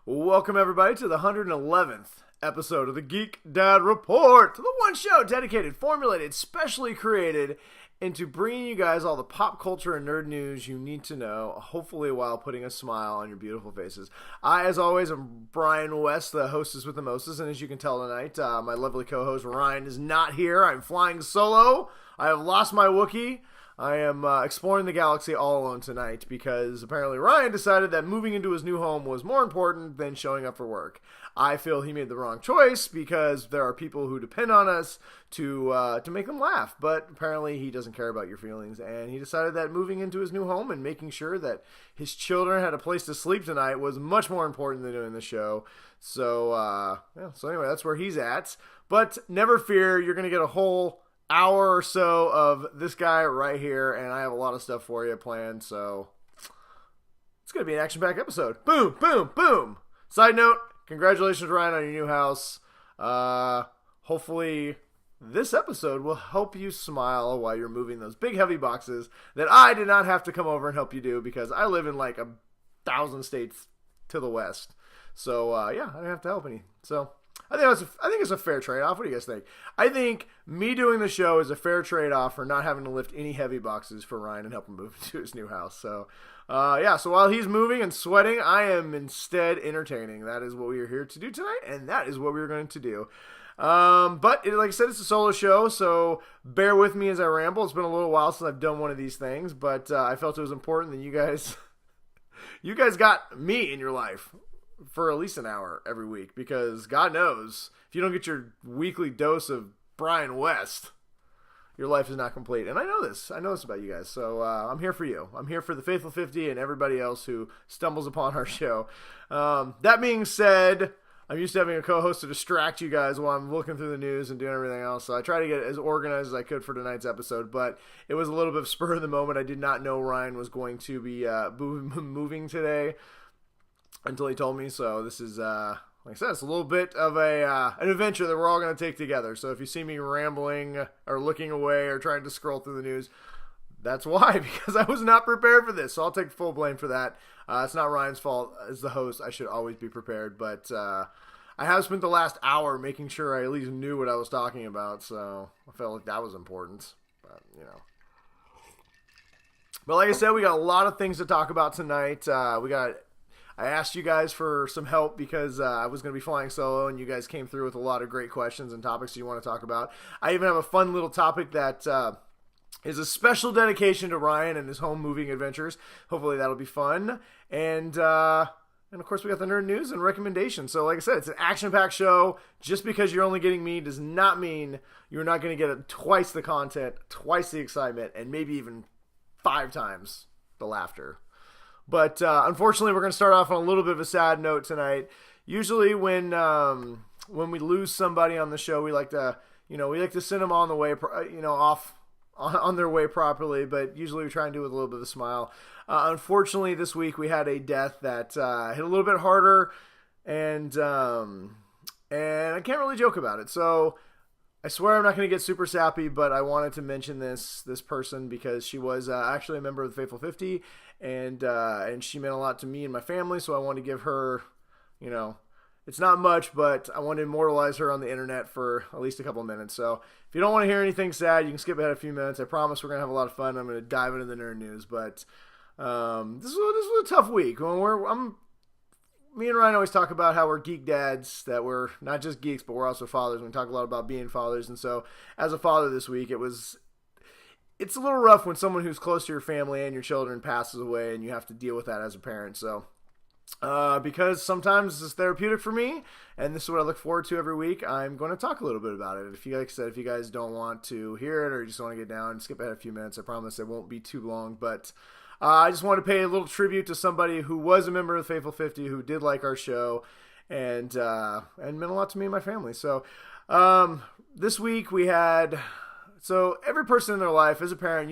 Welcome, everybody, to the 111th episode of the Geek Dad Report, the one show dedicated, formulated, specially created into bringing you guys all the pop culture and nerd news you need to know, hopefully while putting a smile on your beautiful faces. I, as always, am Brian West, the hostess with the mostess, and as you can tell tonight, my lovely co-host Ryan is not here. I'm flying solo. I have lost my Wookiee. I am exploring the galaxy all alone tonight because apparently Ryan decided that moving into his new home was more important than showing up for work. I feel he made the wrong choice because there are people who depend on us to make them laugh, but apparently he doesn't care about your feelings, and he decided that moving into his new home and making sure that his children had a place to sleep tonight was much more important than doing the show. So anyway, that's where he's at. But never fear, you're going to get a whole hour or so of this guy right here, and I have a lot of stuff for you planned, so it's going to be an action-packed episode. Boom, boom, boom. Side note, congratulations, Ryan, on your new house. Hopefully this episode will help you smile while you're moving those big, heavy boxes that I did not have to come over and help you do because I live in like 1,000 states to the west. So, I didn't have to help any. So I think it's a fair trade-off. What do you guys think? I think me doing the show is a fair trade-off for not having to lift any heavy boxes for Ryan and help him move to his new house. So, so while he's moving and sweating, I am instead entertaining. That is what we are here to do tonight, and that is what we're going to do. Like I said, it's a solo show, so bear with me as I ramble. It's been a little while since I've done one of these things, but I felt it was important that you guys got me in your life for at least an hour every week, because God knows if you don't get your weekly dose of Brian West, your life is not complete. And I know this about you guys. So I'm here for you. I'm here for the Faithful 50 and everybody else who stumbles upon our show. That being said, I'm used to having a co-host to distract you guys while I'm looking through the news and doing everything else. So I try to get as organized as I could for tonight's episode, but it was a little bit of spur of the moment. I did not know Ryan was going to be moving today until he told me. So this is, like I said, it's a little bit of an adventure that we're all going to take together. So if you see me rambling or looking away or trying to scroll through the news, that's why, because I was not prepared for this. So I'll take full blame for that. It's not Ryan's fault. As the host, I should always be prepared. But I have spent the last hour making sure I at least knew what I was talking about. So I felt like that was important. But, But like I said, we got a lot of things to talk about tonight. I asked you guys for some help because I was going to be flying solo, and you guys came through with a lot of great questions and topics you want to talk about. I even have a fun little topic that is a special dedication to Ryan and his home moving adventures. Hopefully that'll be fun. And of course, we got the nerd news and recommendations. So like I said, it's an action-packed show. Just because you're only getting me does not mean you're not going to get twice the content, twice the excitement, and maybe even 5 times the laughter. But unfortunately, we're going to start off on a little bit of a sad note tonight. Usually, when we lose somebody on the show, we like to send them on the way, off on their way properly. But usually, we try and do it with a little bit of a smile. Unfortunately, this week we had a death that hit a little bit harder, and I can't really joke about it. So I swear I'm not going to get super sappy, but I wanted to mention this person because she was actually a member of the Faithful 50. And she meant a lot to me and my family, so I wanted to give her, it's not much, but I want to immortalize her on the internet for at least a couple of minutes. So if you don't want to hear anything sad, you can skip ahead a few minutes. I promise we're going to have a lot of fun. I'm going to dive into the nerd news, but this was a tough week. Me and Ryan always talk about how we're geek dads, that we're not just geeks, but we're also fathers. We talk a lot about being fathers, and so as a father this week, it's a little rough when someone who's close to your family and your children passes away and you have to deal with that as a parent. So, because sometimes it's therapeutic for me, and this is what I look forward to every week, I'm going to talk a little bit about it. If you guys don't want to hear it or you just want to get down and skip ahead a few minutes, I promise it won't be too long. But I just want to pay a little tribute to somebody who was a member of the Faithful 50 who did like our show and meant a lot to me and my family. So, this week we had... So every person in their life, as a parent,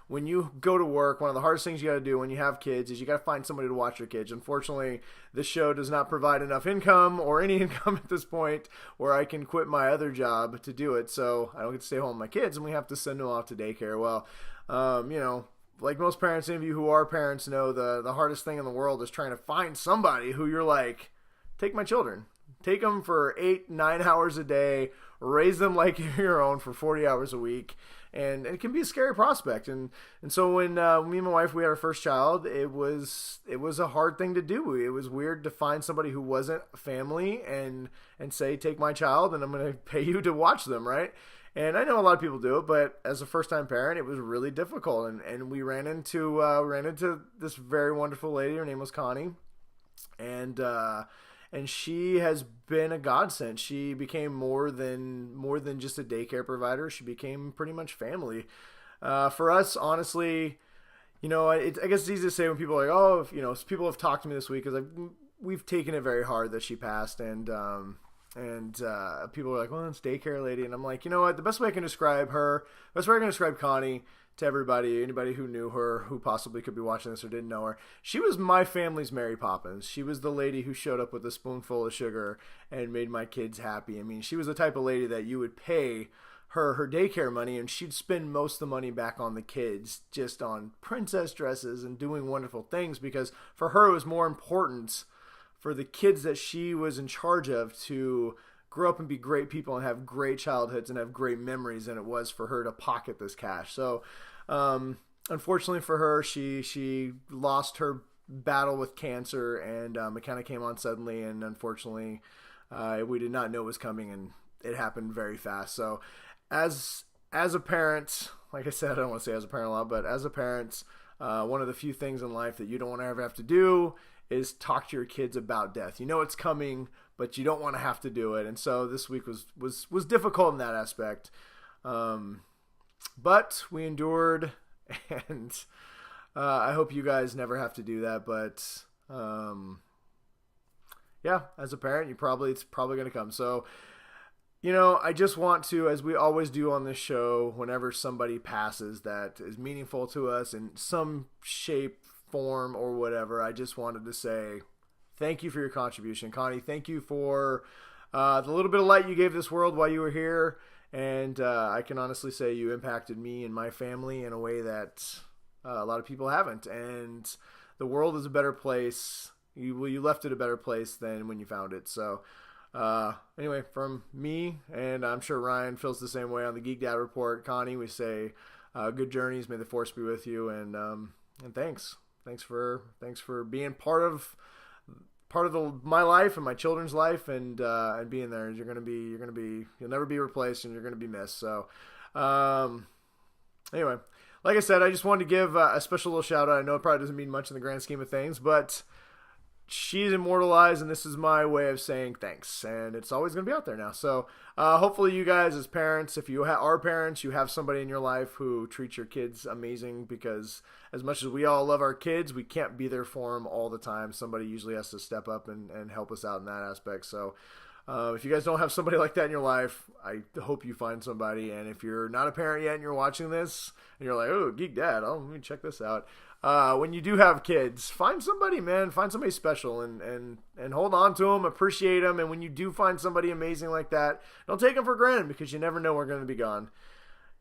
when you go to work, one of the hardest things you got to do when you have kids is you got to find somebody to watch your kids. Unfortunately, this show does not provide enough income or any income at this point where I can quit my other job to do it. So I don't get to stay home with my kids, and we have to send them off to daycare. Well, like most parents, any of you who are parents know, the hardest thing in the world is trying to find somebody who you're like, take my children. Take them for 8-9 hours a day, raise them like your own for 40 hours a week. And it can be a scary prospect. And so when me and my wife, we had our first child, it was a hard thing to do. It was weird to find somebody who wasn't family and say, take my child and I'm going to pay you to watch them, right? And I know a lot of people do it, but as a first-time parent, it was really difficult. And we ran into this very wonderful lady. Her name was Connie. And she has been a godsend. She became more than just a daycare provider. She became pretty much family. For us, honestly, I guess it's easy to say when people are like, oh, people have talked to me this week because we've taken it very hard that she passed, and people are like, well, it's daycare lady, and I'm like, you know what? The best way I can describe her, the best way I can describe Connie to anybody who knew her, who possibly could be watching this or didn't know her. She was my family's Mary Poppins. She was the lady who showed up with a spoonful of sugar and made my kids happy. I mean, she was the type of lady that you would pay her daycare money and she'd spend most of the money back on the kids, just on princess dresses and doing wonderful things, because for her it was more important for the kids that she was in charge of to grow up and be great people and have great childhoods and have great memories than it was for her to pocket this cash. So unfortunately for her, she lost her battle with cancer, and it kind of came on suddenly, and unfortunately we did not know it was coming, and it happened very fast. So as a parent, like I said, I don't want to say as a parent a lot, but as a parent, one of the few things in life that you don't want to ever have to do is talk to your kids about death. You know it's coming, but you don't want to have to do it. And so this week was difficult in that aspect. But we endured, and I hope you guys never have to do that. But yeah, as a parent, it's probably going to come. So, I just want to, as we always do on this show, whenever somebody passes that is meaningful to us in some shape, form, or whatever, I just wanted to say thank you for your contribution. Connie, thank you for the little bit of light you gave this world while you were here. And I can honestly say you impacted me and my family in a way that a lot of people haven't. And the world is a better place. You left it a better place than when you found it. So anyway, from me, and I'm sure Ryan feels the same way on the Geek Dad Report, Connie, we say good journeys. May the force be with you. And thanks. Thanks for being part of my life and my children's life, and being there. You'll never be replaced, and you're gonna be missed. So, anyway, like I said, I just wanted to give a special little shout out. I know it probably doesn't mean much in the grand scheme of things, but she's immortalized, and this is my way of saying thanks, and it's always going to be out there now. So hopefully you guys as parents, if you are parents, you have somebody in your life who treats your kids amazing, because as much as we all love our kids, we can't be there for them all the time. Somebody usually has to step up and help us out in that aspect. So if you guys don't have somebody like that in your life, I hope you find somebody. And if you're not a parent yet and you're watching this and you're like, oh, Geek Dad, let me check this out. When you do have kids, find somebody, man. Find somebody special and hold on to them, appreciate them. And when you do find somebody amazing like that, don't take them for granted, because you never know we're going to be gone.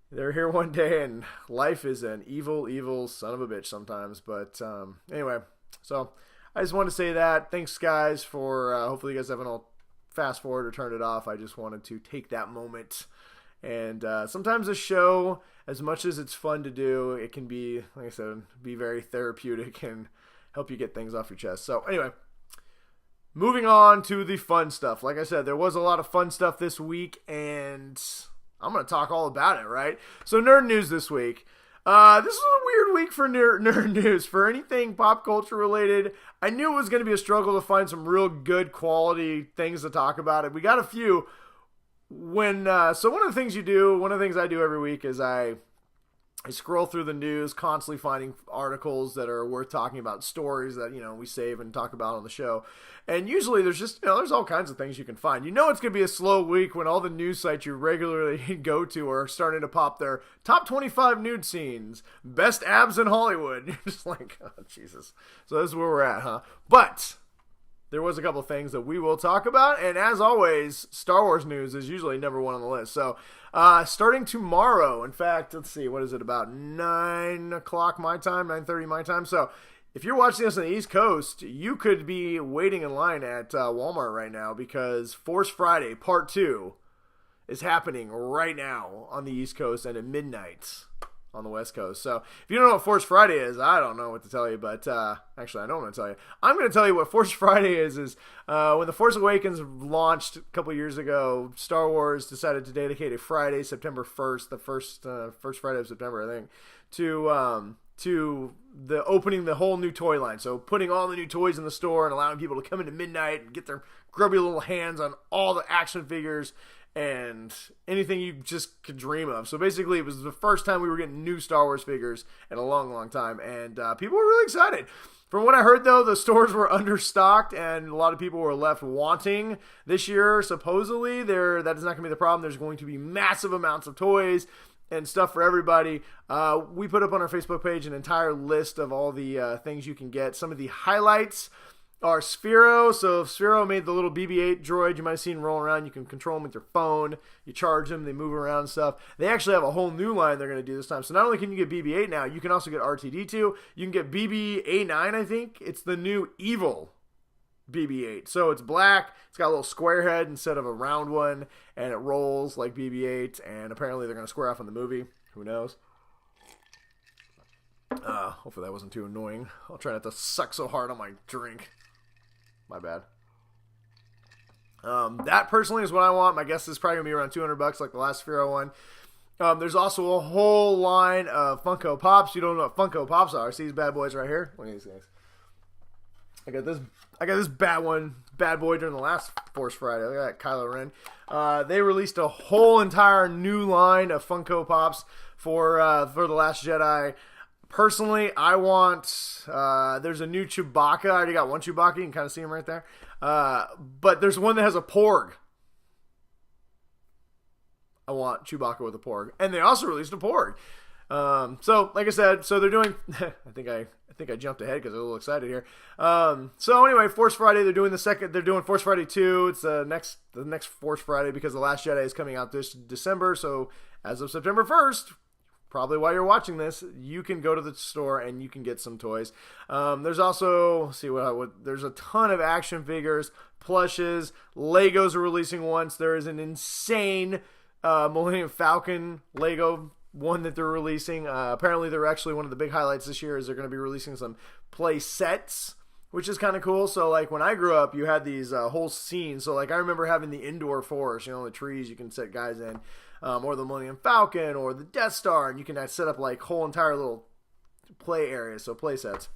They're here one day, and life is an evil, evil son of a bitch sometimes. But anyway, so I just want to say that. Thanks, guys, for hopefully you guys haven't all fast forward or turned it off. I just wanted to take that moment. And sometimes a show, as much as it's fun to do, it can be, like I said, be very therapeutic and help you get things off your chest. So anyway, moving on to the fun stuff. Like I said, there was a lot of fun stuff this week, and I'm going to talk all about it, right? So nerd news this week. This is a weird week for nerd news. For anything pop culture related, I knew it was going to be a struggle to find some real good quality things to talk about. And we got a few. So one of the things I do every week is I scroll through the news, constantly finding articles that are worth talking about, stories that, we save and talk about on the show. And usually there's just, there's all kinds of things you can find. It's going to be a slow week when all the news sites you regularly go to are starting to pop their top 25 nude scenes, best abs in Hollywood. You're just like, oh, Jesus. So this is where we're at, huh? But there was a couple of things that we will talk about, and as always, Star Wars news is usually number one on the list. So, starting tomorrow, in fact, let's see, what is it, about 9 o'clock my time, 9:30 my time? So, if you're watching this on the East Coast, you could be waiting in line at Walmart right now because Force Friday Part 2 is happening right now on the East Coast and at midnight on the West Coast. So if you don't know what Force Friday is, I don't know what to tell you, but actually I know what to tell you. I'm going to tell you what Force Friday is when The Force Awakens launched a couple years ago, Star Wars decided to dedicate a Friday, September 1st, the first Friday of September, I think, to the opening the whole new toy line. So putting all the new toys in the store and allowing people to come into midnight and get their grubby little hands on all the action figures and anything you just could dream of. So basically, it was the first time we were getting new Star Wars figures in a long, long time, and people were really excited. From what I heard, though, the stores were understocked, and a lot of people were left wanting. This year, supposedly, that is not going to be the problem. There's going to be massive amounts of toys and stuff for everybody. We put up on our Facebook page an entire list of all the things you can get. Some of the highlights are Sphero. So Sphero made the little BB-8 droid you might have seen rolling around. You can control them with your phone. You charge them. They move around and stuff. They actually have a whole new line they're going to do this time. So not only can you get BB-8 now, you can also get RTD2. You can get BB-A9, I think. It's the new evil BB-8. So it's black. It's got a little square head instead of a round one. And it rolls like BB-8. And apparently they're going to square off in the movie. Who knows? Hopefully that wasn't too annoying. I'll try not to suck so hard on my drink. My bad. That personally is what I want. My guess is probably going to be around $200 like the last Sphero one. There's also a whole line of Funko Pops. You don't know what Funko Pops are. See these bad boys right here? Look at these things. I got this bad boy during the last Force Friday. Look at that, Kylo Ren. They released a whole entire new line of Funko Pops for The Last Jedi. Personally, I want, there's a new Chewbacca. I already got one Chewbacca. You can kind of see him right there. But there's one that has a Porg. I want Chewbacca with a Porg. And they also released a Porg. So, like I said, so they're doing, I think I jumped ahead because I'm a little excited here. So anyway, Force Friday, they're doing Force Friday 2. It's the next Force Friday because The Last Jedi is coming out this December. So as of September 1st, probably while you're watching this, you can go to the store and you can get some toys. There's also, there's a ton of action figures, plushes, Legos are releasing once. There is an insane Millennium Falcon Lego one that they're releasing. Apparently, they're actually one of the big highlights this year is they're going to be releasing some play sets, which is kind of cool. So, like, when I grew up, you had these whole scenes. So, like, I remember having the indoor forest, the trees you can set guys in. Or the Millennium Falcon, or the Death Star, and you can set up like whole entire little play areas, so play sets.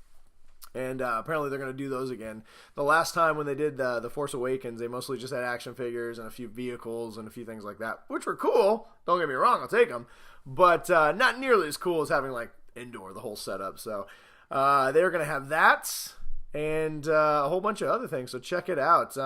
And apparently they're going to do those again. The last time when they did the Force Awakens, they mostly just had action figures and a few vehicles and a few things like that, which were cool. Don't get me wrong, I'll take them. But not nearly as cool as having like indoor, the whole setup. So they're going to have that and a whole bunch of other things, so check it out.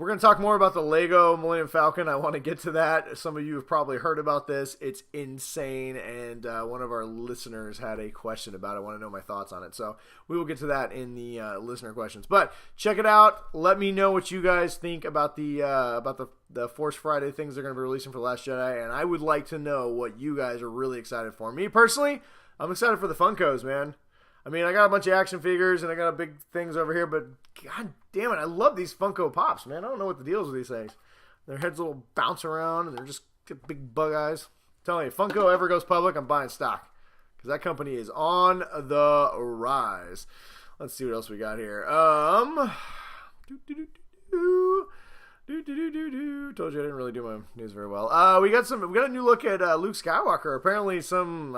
We're going to talk more about the Lego Millennium Falcon. I want to get to that. Some of you have probably heard about this. It's insane, and one of our listeners had a question about it. I want to know my thoughts on it. So we will get to that in the listener questions. But check it out. Let me know what you guys think about the Force Friday things they're going to be releasing for The Last Jedi, and I would like to know what you guys are really excited for. Me, personally, I'm excited for the Funkos, man. I mean, I got a bunch of action figures, and I got big things over here, but god damn it, I love these Funko Pops, man. I don't know what the deal is with these things. Their heads little bounce around, and they're just get big bug eyes. I'm telling you, Funko ever goes public, I'm buying stock. Because that company is on the rise. Let's see what else we got here. Told you I didn't really do my news very well. We got a new look at Luke Skywalker. Apparently some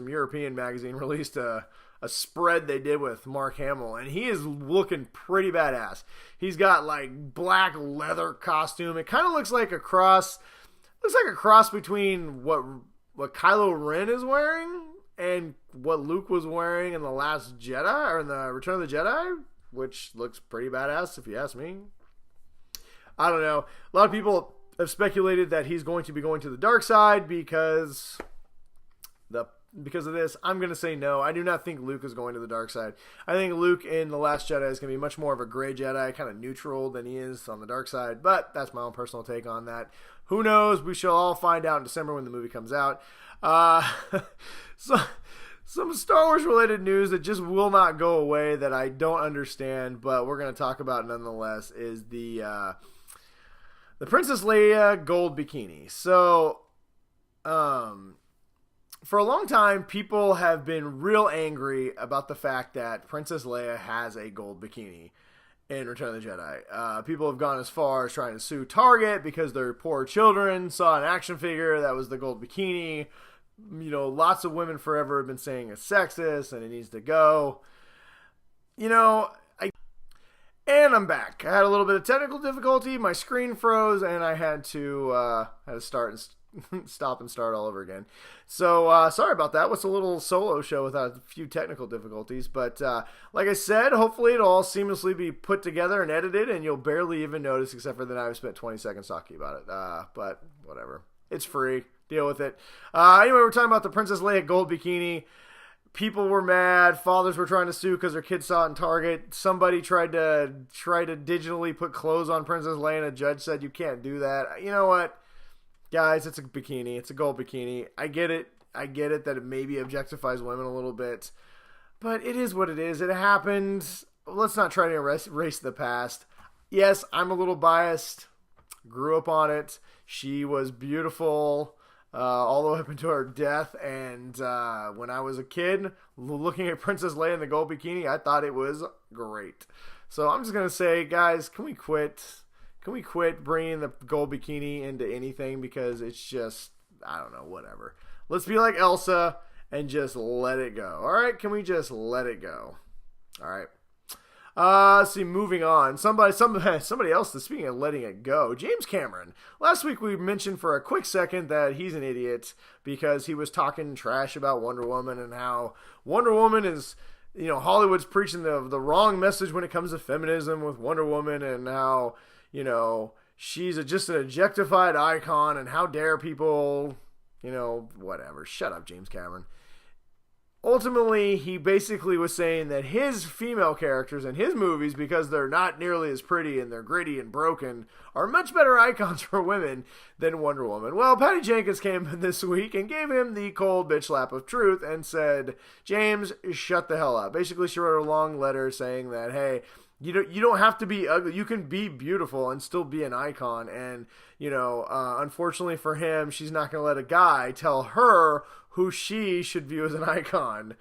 European magazine released a spread they did with Mark Hamill, and he is looking pretty badass. He's got like black leather costume. It kind of looks like a cross between what Kylo Ren is wearing and what Luke was wearing in The Last Jedi or in the Return of the Jedi, which looks pretty badass if you ask me. I don't know. A lot of people have speculated that he's going to be going to the dark side because of this. I'm going to say no. I do not think Luke is going to the dark side. I think Luke in The Last Jedi is going to be much more of a gray Jedi, kind of neutral than he is on the dark side, but that's my own personal take on that. Who knows? We shall all find out in December when the movie comes out. Some Star Wars related news that just will not go away that I don't understand, but we're going to talk about nonetheless, is the Princess Leia gold bikini. So, for a long time, people have been real angry about the fact that Princess Leia has a gold bikini in Return of the Jedi. People have gone as far as trying to sue Target because their poor children saw an action figure that was the gold bikini. You know, lots of women forever have been saying it's sexist and it needs to go. You know, and I'm back. I had a little bit of technical difficulty. My screen froze, and I had to start and stop and start all over again. So sorry about that. What's a little solo show without a few technical difficulties? But like I said, hopefully it'll all seamlessly be put together and edited, and you'll barely even notice, except for that I've spent 20 seconds talking about it. But whatever. It's free. Deal with it. Anyway, we're talking about the Princess Leia gold bikini. People were mad. Fathers were trying to sue because their kids saw it in Target. Somebody tried to digitally put clothes on Princess Leia, and a judge said you can't do that. You know what, guys? It's a bikini. It's a gold bikini. I get it. That it maybe objectifies women a little bit, but it is what it is. It happened. Let's not try to erase the past. Yes, I'm a little biased. Grew up on it. She was beautiful. All the way up into her death, and when I was a kid, looking at Princess Leia in the gold bikini, I thought it was great. So I'm just going to say, guys, can we quit? Can we quit bringing the gold bikini into anything? Because it's just, I don't know, whatever. Let's be like Elsa and just let it go. All right? Can we just let it go? All right. See, moving on. Somebody else is speaking of letting it go. James Cameron. Last week we mentioned for a quick second that he's an idiot because he was talking trash about Wonder Woman and how Wonder Woman is, you know, Hollywood's preaching the wrong message when it comes to feminism with Wonder Woman, and how, you know, she's just an objectified icon, and how dare people, you know, whatever. Shut up, James Cameron. Ultimately, he basically was saying that his female characters in his movies, because they're not nearly as pretty and they're gritty and broken, are much better icons for women than Wonder Woman. Well, Patty Jenkins came in this week and gave him the cold bitch slap of truth and said, James, shut the hell up. Basically, she wrote a long letter saying that, hey, you don't have to be ugly. You can be beautiful and still be an icon. And, you know, unfortunately for him, she's not going to let a guy tell her who she should view as an icon.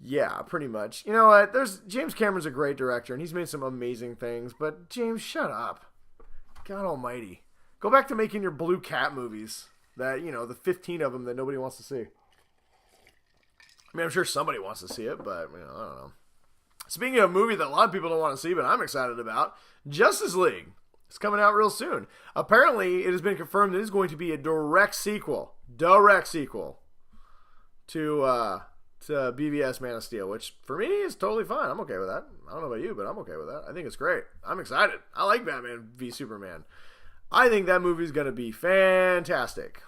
Yeah, pretty much. You know what? James Cameron's a great director, and he's made some amazing things. But, James, shut up. God almighty. Go back to making your Blue Cat movies. That, you know, the 15 of them that nobody wants to see. I mean, I'm sure somebody wants to see it, but, you know, I don't know. Speaking of a movie that a lot of people don't want to see, but I'm excited about, Justice League. It's coming out real soon. Apparently, it has been confirmed that it is going to be a direct sequel to BVS Man of Steel, which for me is totally fine. I'm okay with that. I don't know about you, but I'm okay with that. I think it's great. I'm excited. I like Batman v Superman. I think that movie is going to be fantastic.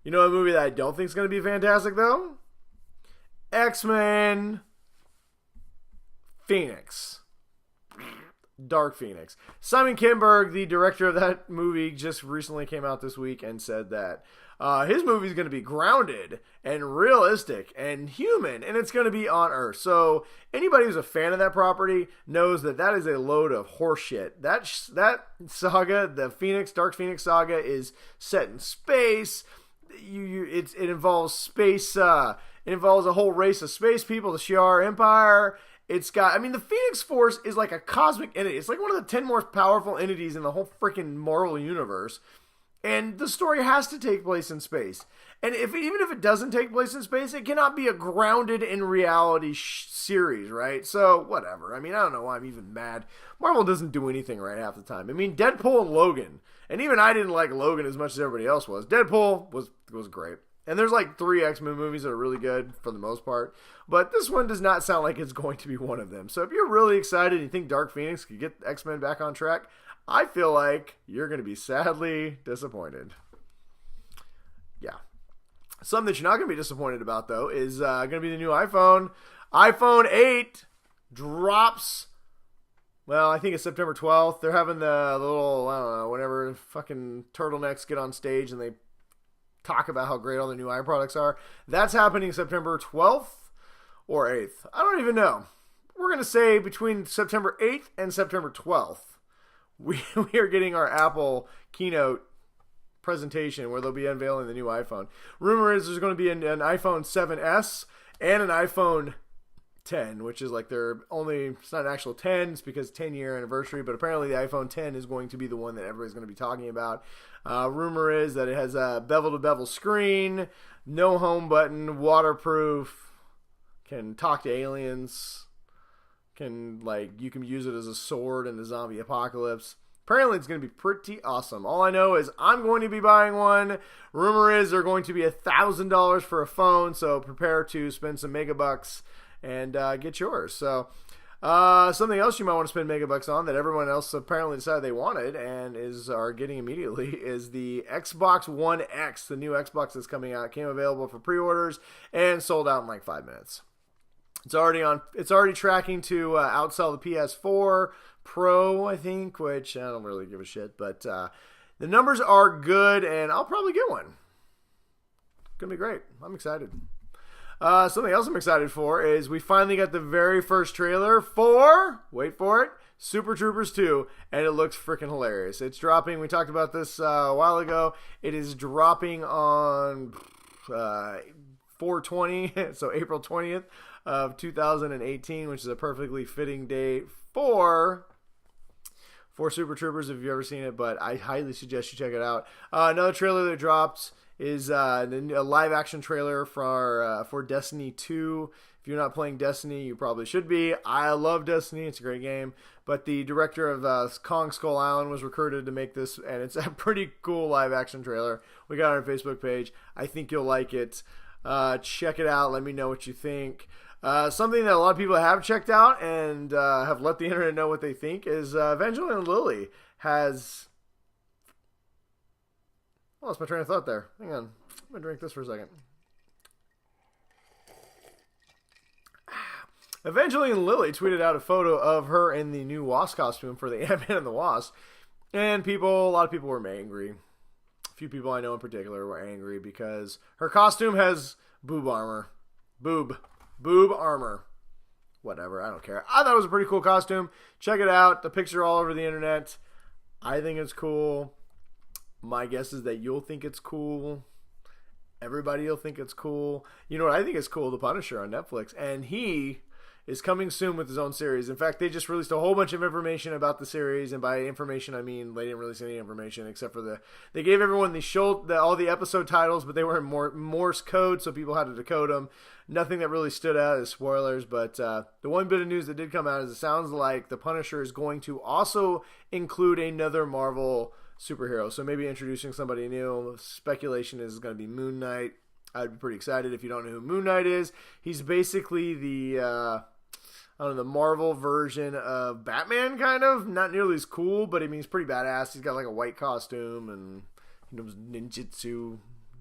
You know a movie that I don't think is going to be fantastic, though? X-Men Phoenix. Dark Phoenix. Simon Kinberg, the director of that movie, just recently came out this week and said that his movie is going to be grounded and realistic and human, and it's going to be on Earth. So anybody who's a fan of that property knows that that is a load of horseshit. That saga, the Dark Phoenix saga, is set in space. It involves space. It involves a whole race of space people, the Shi'ar Empire. It's got, I mean, the Phoenix Force is like a cosmic entity. It's like one of the 10 most powerful entities in the whole freaking Marvel universe. And the story has to take place in space. And even if it doesn't take place in space, it cannot be a grounded in reality series, right? So, whatever. I mean, I don't know why I'm even mad. Marvel doesn't do anything right half the time. I mean, Deadpool and Logan. And even I didn't like Logan as much as everybody else was. Deadpool was great. And there's like 3 X-Men movies that are really good for the most part. But this one does not sound like it's going to be one of them. So if you're really excited and you think Dark Phoenix could get X-Men back on track, I feel like you're going to be sadly disappointed. Yeah. Something that you're not going to be disappointed about, though, is going to be the new iPhone. iPhone 8 drops. Well, I think it's September 12th. They're having the little, I don't know, whenever fucking turtlenecks get on stage and they talk about how great all the new products are. That's happening September 12th or 8th. I don't even know. We're going to say between September 8th and September 12th, we are getting our Apple keynote presentation where they'll be unveiling the new iPhone. Rumor is there's going to be an iPhone 7S and an iPhone 10, which is like it's not an actual 10, it's because 10-year anniversary, but apparently the iPhone 10 is going to be the one that everybody's going to be talking about. Rumor is that it has a bevel-to-bevel screen, no home button, waterproof, can talk to aliens, you can use it as a sword in the zombie apocalypse. Apparently it's going to be pretty awesome. All I know is I'm going to be buying one. Rumor is they're going to be $1,000 for a phone, so prepare to spend some megabucks and get yours. So something else you might want to spend megabucks on that everyone else apparently decided they wanted and are getting immediately is the Xbox One X, the new Xbox that's coming out. It came available for pre-orders and sold out in like 5 minutes. It's already tracking to outsell the PS4 Pro, I think, which I don't really give a shit, but the numbers are good, and I'll probably get one. It's gonna be great. I'm excited. Something else I'm excited for is we finally got the very first trailer for, wait for it, Super Troopers 2, and it looks freaking hilarious. It's dropping, we talked about this a while ago, it is dropping on 4/20, so April 20th of 2018, which is a perfectly fitting date for Super Troopers if you've ever seen it, but I highly suggest you check it out. Another trailer that dropped is a live action trailer for Destiny 2. If you're not playing Destiny, you probably should be. I love Destiny. It's a great game. But the director of Kong Skull Island was recruited to make this, and it's a pretty cool live action trailer. We got it on our Facebook page. I think you'll like it. Check it out. Let me know what you think. Something that a lot of people have checked out and have let the internet know what they think is Evangeline Lilly has... I lost my train of thought there. Hang on. I'm going to drink this for a second. Evangeline Lilly tweeted out a photo of her in the new Wasp costume for the Ant-Man and the Wasp. And a lot of people were angry. A few people I know in particular were angry because her costume has boob armor. Boob armor. Whatever, I don't care. I thought it was a pretty cool costume. Check it out. The picture all over the internet. I think it's cool. My guess is that you'll think it's cool. Everybody will think it's cool. You know what I think is cool? The Punisher on Netflix. And he is coming soon with his own series. In fact, they just released a whole bunch of information about the series. And by information, I mean they didn't release any information except for they gave everyone all the episode titles, but they were in Morse code, so people had to decode them. Nothing that really stood out as spoilers, but the one bit of news that did come out is it sounds like the Punisher is going to also include another Marvel superhero, so maybe introducing somebody new. Speculation is going to be Moon Knight. I'd be pretty excited. If you don't know who Moon Knight is, he's basically the Marvel version of Batman, kind of. Not nearly as cool, but he's pretty badass. He's got like a white costume and he knows ninjutsu.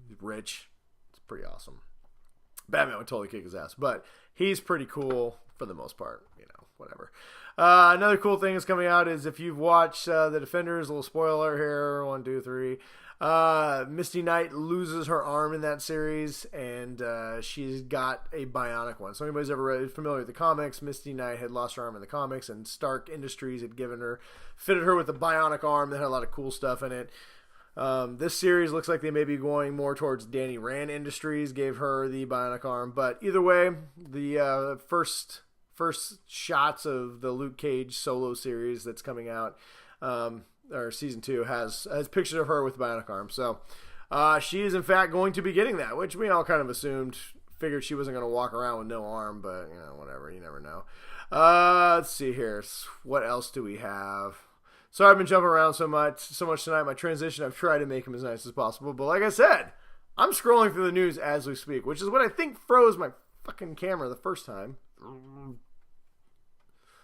He's rich. It's pretty awesome. Batman would totally kick his ass, but he's pretty cool for the most part. Whatever. Another cool thing that's coming out is if you've watched The Defenders, a little spoiler here, 1, 2, 3. Misty Knight loses her arm in that series, and she's got a bionic one. So anybody's ever familiar with the comics, Misty Knight had lost her arm in the comics, and Stark Industries had fitted her with a bionic arm that had a lot of cool stuff in it. This series looks like they may be going more towards Danny Rand Industries, gave her the bionic arm. But either way, the first shots of the Luke Cage solo series that's coming out, or season 2, has pictures of her with the bionic arm. So she is in fact going to be getting that, which we all kind of figured she wasn't going to walk around with no arm, but whatever, you never know. Let's see here. What else do we have? Sorry, I've been jumping around so much tonight. My transition, I've tried to make them as nice as possible, but like I said, I'm scrolling through the news as we speak, which is what I think froze my fucking camera the first time.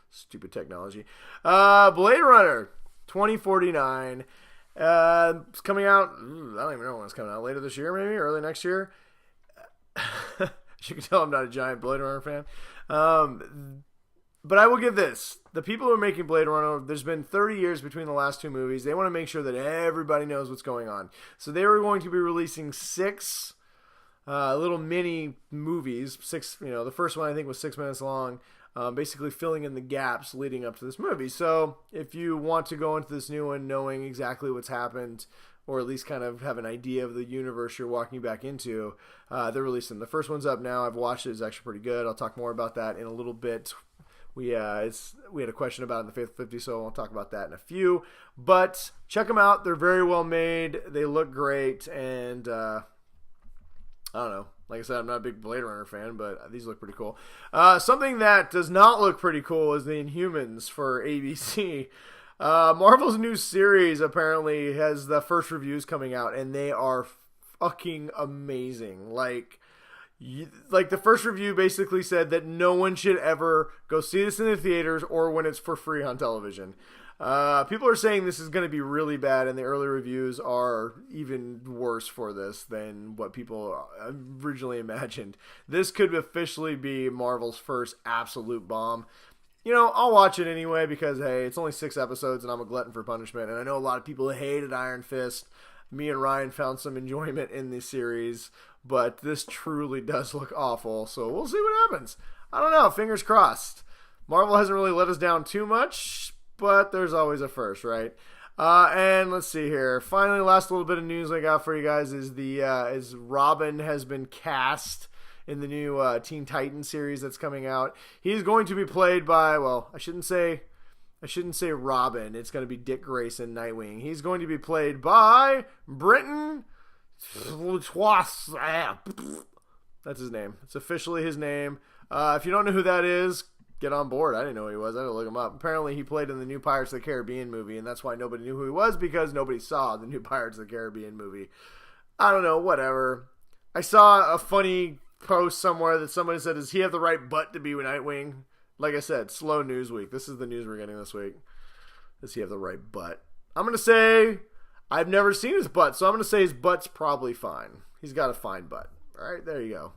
Stupid technology. Blade Runner 2049. It's coming out. I don't even know when it's coming out. Later this year, maybe early next year. As you can tell, I'm not a giant Blade Runner fan. But I will give this. The people who are making Blade Runner, there's been 30 years between the last two movies. They want to make sure that everybody knows what's going on. So they were going to be releasing 6 little mini movies. 6, the first one I think was 6 minutes long, basically filling in the gaps leading up to this movie. So if you want to go into this new one knowing exactly what's happened, or at least kind of have an idea of the universe you're walking back into, they're releasing. The first one's up now. I've watched it. It's actually pretty good. I'll talk more about that in a little bit. We had a question about it in the Faithful 50, so I'll talk about that in a few. But check them out. They're very well made. They look great. And I don't know. Like I said, I'm not a big Blade Runner fan, but these look pretty cool. Something that does not look pretty cool is the Inhumans for ABC. Marvel's new series apparently has the first reviews coming out, and they are fucking amazing. Like the first review basically said that no one should ever go see this in the theaters or when it's for free on television. People are saying this is going to be really bad, and the early reviews are even worse for this than what people originally imagined. This could officially be Marvel's first absolute bomb. I'll watch it anyway because, hey, it's only 6 episodes and I'm a glutton for punishment. And I know a lot of people hated Iron Fist. Me and Ryan found some enjoyment in this series, but this truly does look awful. So we'll see what happens. I don't know. Fingers crossed. Marvel hasn't really let us down too much, but there's always a first, right? And let's see here. Finally, last little bit of news I got for you guys is Robin has been cast in the new Teen Titans series that's coming out. He's going to be played by, well, I shouldn't say Robin. It's going to be Dick Grayson, Nightwing. He's going to be played by Brenton Twas. That's his name. It's officially his name. If you don't know who that is, get on board. I didn't know who he was. I had to look him up. Apparently, he played in the new Pirates of the Caribbean movie, and that's why nobody knew who he was, because nobody saw the new Pirates of the Caribbean movie. I don't know, whatever. I saw a funny post somewhere that somebody said, does he have the right butt to be Nightwing? Like I said, slow news week. This is the news we're getting this week. Does he have the right butt? I'm going to say, I've never seen his butt, so I'm going to say his butt's probably fine. He's got a fine butt. All right, there you go.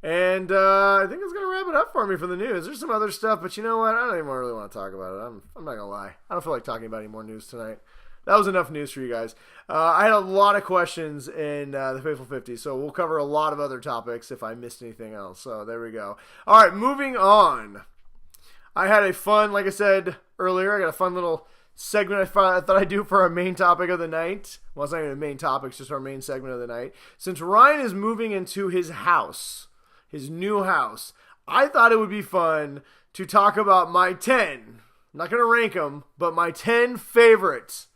And I think it's going to wrap it up for me for the news. There's some other stuff, but you know what? I don't even really want to talk about it. I'm not going to lie. I don't feel like talking about any more news tonight. That was enough news for you guys. I had a lot of questions in the Faithful 50, so we'll cover a lot of other topics if I missed anything else. So there we go. All right, moving on. I had a fun, like I said earlier, I got a fun little segment I thought I'd do for our main topic of the night. Well, it's not even a main topic, it's just our main segment of the night. Since Ryan is moving into his house, his new house, I thought it would be fun to talk about my 10, I'm not going to rank them, but my 10 favorites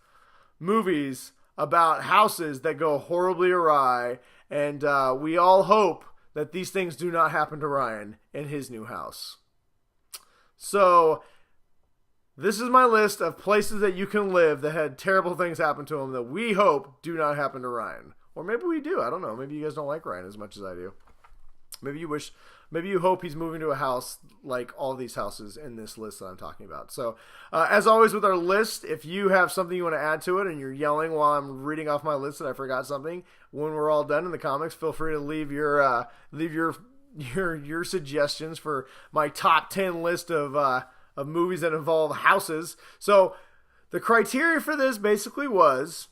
movies about houses that go horribly awry, and we all hope that these things do not happen to Ryan in his new house. So this is my list of places that you can live that had terrible things happen to him that we hope do not happen to Ryan. Or maybe we do. I don't know. Maybe you guys don't like Ryan as much as I do. Maybe you hope he's moving to a house like all these houses in this list that I'm talking about. So, as always with our list, if you have something you want to add to it and you're yelling while I'm reading off my list that I forgot something, when we're all done in the comics, feel free to leave your suggestions for my top 10 list of movies that involve houses. So, the criteria for this basically was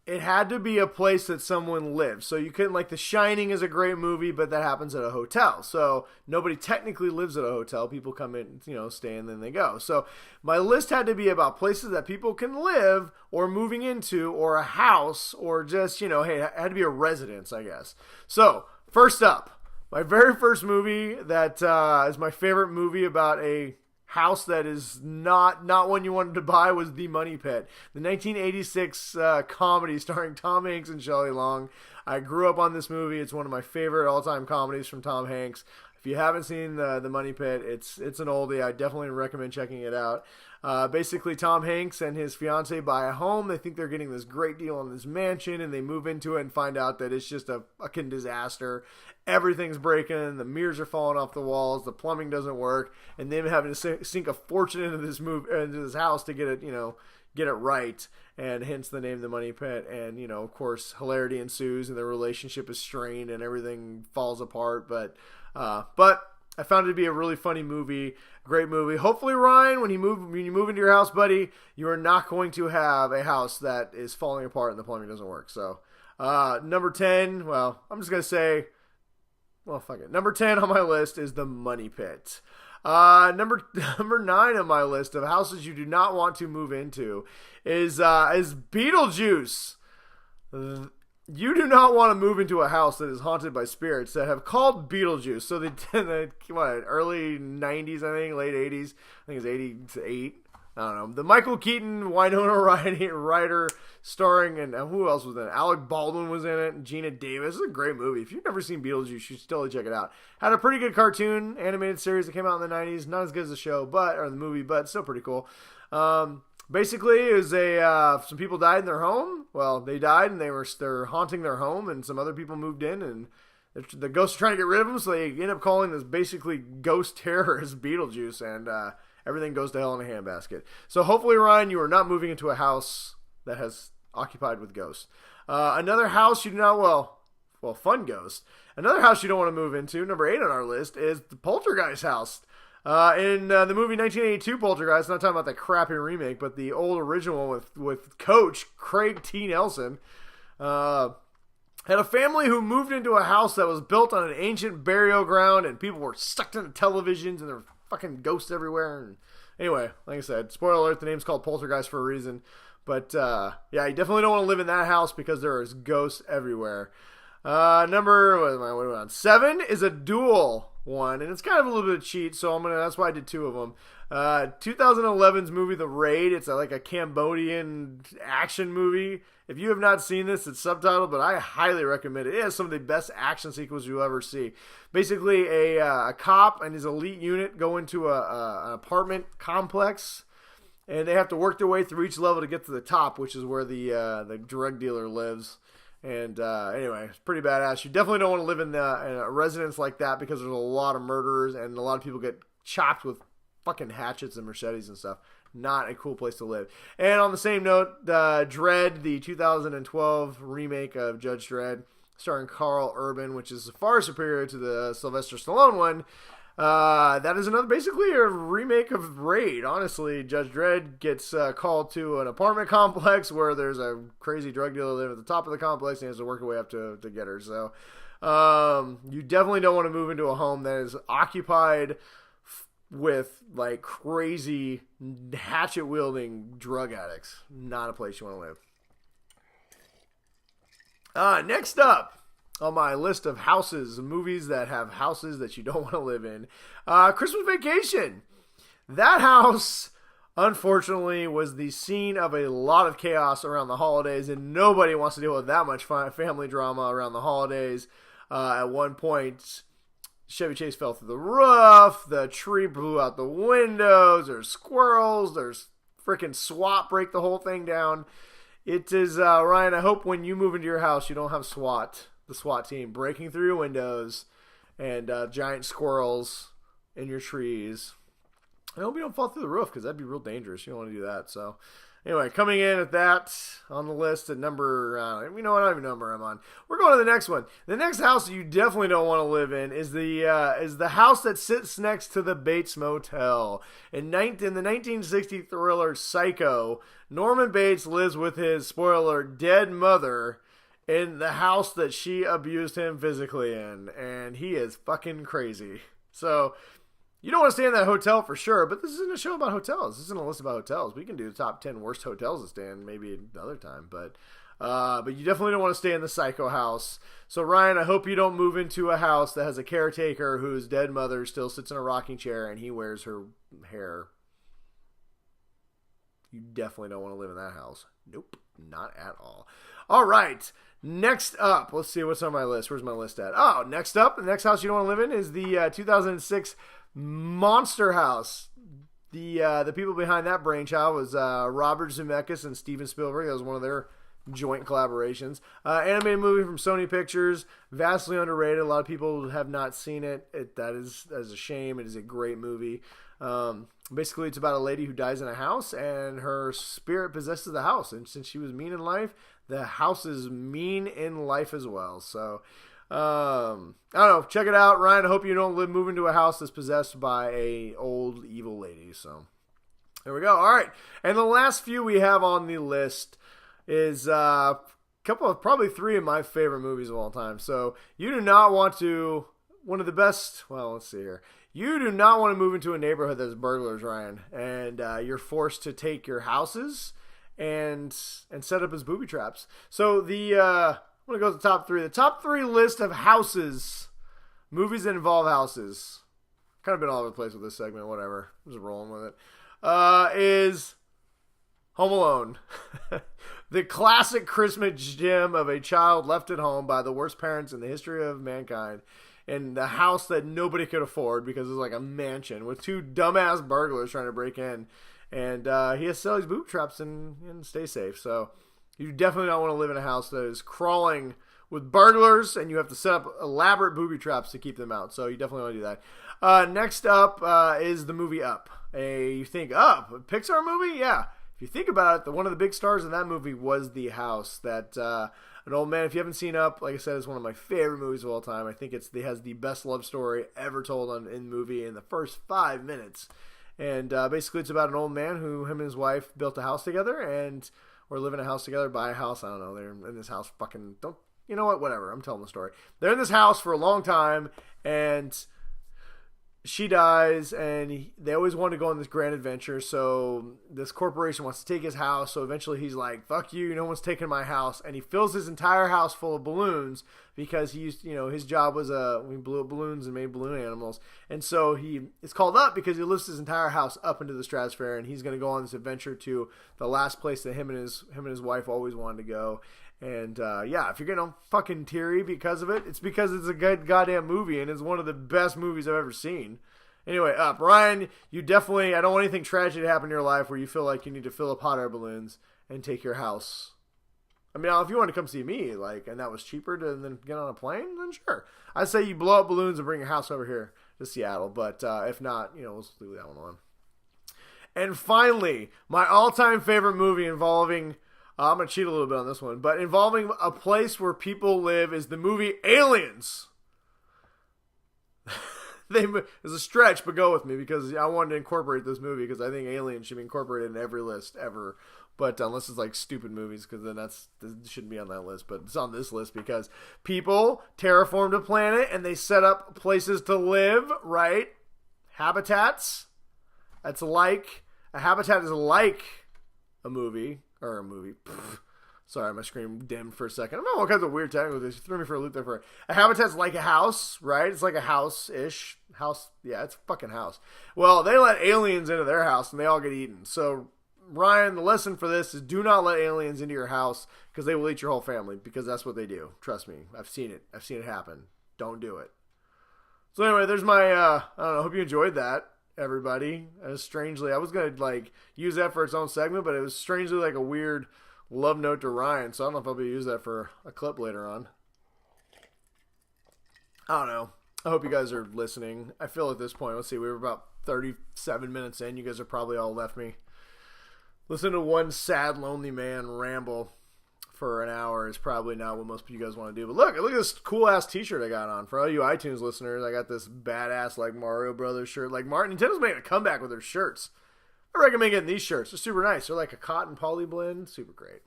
it had to be a place that someone lives. So you couldn't, like, The Shining is a great movie, but that happens at a hotel. So nobody technically lives at a hotel. People come in, stay, and then they go. So my list had to be about places that people can live or moving into, or a house, or just, hey, it had to be a residence, I guess. So first up, my very first movie that is my favorite movie about a house that is not one you wanted to buy was The Money Pit, the 1986 comedy starring Tom Hanks and Shelley Long. I grew up on this movie. It's one of my favorite all-time comedies from Tom Hanks. If you haven't seen the Money Pit, it's an oldie. I definitely recommend checking it out. Basically, Tom Hanks and his fiancee buy a home. They think they're getting this great deal on this mansion, and they move into it and find out that it's just a fucking disaster. Everything's breaking. The mirrors are falling off the walls. The plumbing doesn't work, and them having to sink a fortune into this house to get it, get it right. And hence the name The Money Pit. And of course, hilarity ensues, and their relationship is strained, and everything falls apart. But I found it to be a really funny movie, great movie. Hopefully, Ryan, when you move into your house, buddy, you are not going to have a house that is falling apart and the plumbing doesn't work. So, number 10, well, I'm just going to say, well, fuck it. Number 10 on my list is the Money Pit. Number 9 on my list of houses you do not want to move into is Beetlejuice. You do not want to move into a house that is haunted by spirits that have called Beetlejuice. So they did early 90s, I think, late 80s. I think it's 88. I don't know. The Michael Keaton, Winona Ryder starring, and who else was in it? Alec Baldwin was in it, and Gina Davis. It's a great movie. If you've never seen Beetlejuice, you should totally check it out. Had a pretty good cartoon animated series that came out in the 90s. Not as good as the show, or the movie, but still pretty cool. Basically, it was some people died in their home. Well, they died, and they're haunting their home, and some other people moved in, and the ghosts are trying to get rid of them, so they end up calling this basically ghost terrorist Beetlejuice, and everything goes to hell in a handbasket. So hopefully, Ryan, you are not moving into a house that has occupied with ghosts. Another house you do not, fun ghost. Another house you don't want to move into, number 8 on our list, is the Poltergeist house. In the movie 1982 Poltergeist, not talking about the crappy remake, but the old original one with Coach Craig T. Nelson, had a family who moved into a house that was built on an ancient burial ground, and people were sucked into televisions, and there were fucking ghosts everywhere. And anyway, like I said, spoiler alert, the name's called Poltergeist for a reason. But yeah, you definitely don't want to live in that house because there is ghosts everywhere. Number 7 is a duel one, and it's kind of a little bit of cheat, so that's why I did 2 of them. 2011's movie The Raid. It's like a Cambodian action movie. If you have not seen this, it's subtitled, but I highly recommend it. It has some of the best action sequences you'll ever see. Basically, a cop and his elite unit go into an apartment complex, and they have to work their way through each level to get to the top, which is where the drug dealer lives. And anyway, it's pretty badass. You definitely don't want to live in a residence like that because there's a lot of murderers and a lot of people get chopped with fucking hatchets and machetes and stuff. Not a cool place to live. And on the same note, Dredd, the 2012 remake of Judge Dredd, starring Carl Urban, which is far superior to the Sylvester Stallone one. That is basically a remake of Raid. Honestly, Judge Dredd gets called to an apartment complex where there's a crazy drug dealer living at the top of the complex, and he has to work her way up to get her. So, you definitely don't want to move into a home that is occupied with like crazy hatchet wielding drug addicts. Not a place you want to live. Next up on my list of movies that have houses that you don't want to live in, Christmas Vacation. That house, unfortunately, was the scene of a lot of chaos around the holidays, and nobody wants to deal with that much family drama around the holidays. At one point, Chevy Chase fell through the roof, the tree blew out the windows, there's squirrels, there's freaking SWAT break the whole thing down. It is, Ryan, I hope when you move into your house, you don't have the SWAT team breaking through your windows and giant squirrels in your trees. I hope you don't fall through the roof because that'd be real dangerous. You don't want to do that. So anyway, coming in at that on the list at number, I don't even know number I'm on. We're going to the next one. The next house that you definitely don't want to live in is the house that sits next to the Bates Motel. In the 1960 thriller Psycho, Norman Bates lives with his, spoiler, dead mother in the house that she abused him physically in, and he is fucking crazy. So, you don't want to stay in that hotel for sure, but this isn't a show about hotels. This isn't a list about hotels. We can do the top 10 worst hotels to stay in maybe another time, but you definitely don't want to stay in the Psycho house. So, Ryan, I hope you don't move into a house that has a caretaker whose dead mother still sits in a rocking chair and he wears her hair. You definitely don't want to live in that house. Nope, not at all. All right. Next up, let's see what's on my list. Where's my list at? Oh, next up, the next house you don't want to live in is the 2006 Monster House. The people behind that brainchild was Robert Zemeckis and Steven Spielberg. That was one of their joint collaborations. Animated movie from Sony Pictures, vastly underrated. A lot of people have not seen it. That is a shame. It is a great movie. Basically, it's about a lady who dies in a house, and her spirit possesses the house. And since she was mean in life, the house is mean in life as well. So, I don't know. Check it out, Ryan. I hope you don't move into a house that's possessed by a old evil lady. So there we go. All right, and the last few we have on the list is a couple of probably three of my favorite movies of all time. So you do not want to one of the best. Well, let's see here. You do not want to move into a neighborhood that's burglars, Ryan, and you're forced to take your houses and set up as booby traps. So I'm going to go to the top three. The top three list of houses, movies that involve houses. Kind of been all over the place with this segment, whatever. I'm just rolling with it. Is Home Alone. The classic Christmas gem of a child left at home by the worst parents in the history of mankind. In the house that nobody could afford because it's like a mansion with two dumbass burglars trying to break in. And he has to sell these booby traps and stay safe. So you definitely don't want to live in a house that is crawling with burglars and you have to set up elaborate booby traps to keep them out. So you definitely want to do that. Next up is the movie Up. You think Up, a Pixar movie? Yeah. If you think about it, one of the big stars in that movie was the house that an old man. If you haven't seen Up, like I said, it's one of my favorite movies of all time. I think it has the best love story ever told in movie in the first 5 minutes. And basically it's about an old man him and his wife built a house together or live in a house together, buy a house. I don't know. They're in this house you know what? Whatever. I'm telling the story. They're in this house for a long time and she dies, and they always want to go on this grand adventure. So this corporation wants to take his house. So eventually he's like, "Fuck you! No one's taking my house." And he fills his entire house full of balloons because his job was we blew up balloons and made balloon animals. And so it's called Up because he lifts his entire house up into the stratosphere, and he's going to go on this adventure to the last place that him and his wife always wanted to go. And if you're getting fucking teary because of it, it's because it's a good goddamn movie and it's one of the best movies I've ever seen. Anyway, Up. Ryan, I don't want anything tragic to happen in your life where you feel like you need to fill up hot air balloons and take your house. I mean, if you want to come see me, and that was cheaper than get on a plane, then sure. I'd say you blow up balloons and bring your house over here to Seattle. But if not, we'll leave that one alone. And finally, my all-time favorite movie involving... I'm going to cheat a little bit on this one, but involving a place where people live is the movie Aliens. It's a stretch, but go with me because I wanted to incorporate this movie because I think Aliens should be incorporated in every list ever. But unless it's like stupid movies, because then that shouldn't be on that list. But it's on this list because people terraformed a planet and they set up places to live, right? Habitats. A habitat is like a movie. Or a movie. Pfft. Sorry, my screen dimmed for a second. I don't know all kinds of weird technical things. You threw me for a loop there for a habitat's like a house, right? It's like a house-ish. House, yeah, it's a fucking house. Well, they let aliens into their house and they all get eaten. So, Ryan, the lesson for this is do not let aliens into your house because they will eat your whole family because that's what they do. Trust me. I've seen it. I've seen it happen. Don't do it. So anyway, there's my, I don't know, hope you enjoyed that. Everybody, strangely, I was gonna use that for its own segment, but it was strangely like a weird love note to Ryan. So I don't know if I'll be use that for a clip later on. I don't know. I hope you guys are listening. I feel at this point, let's see, we were about 37 minutes in. You guys have probably all left me. Listen to one sad, lonely man ramble for an hour is probably not what most of you guys want to do. But look at this cool ass t-shirt I got on. For all you iTunes listeners, I got this badass Mario Brothers shirt. Nintendo's making a comeback with their shirts. I recommend getting these shirts. They're super nice. They're like a cotton poly blend. Super great.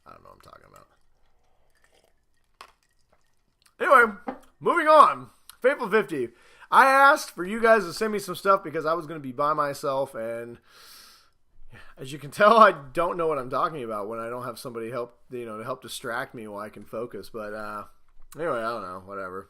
I don't know what I'm talking about. Anyway, moving on. Fateful 50. I asked for you guys to send me some stuff because I was going to be by myself, and as you can tell, I don't know what I'm talking about when I don't have somebody to help distract me while I can focus. But anyway, I don't know, whatever.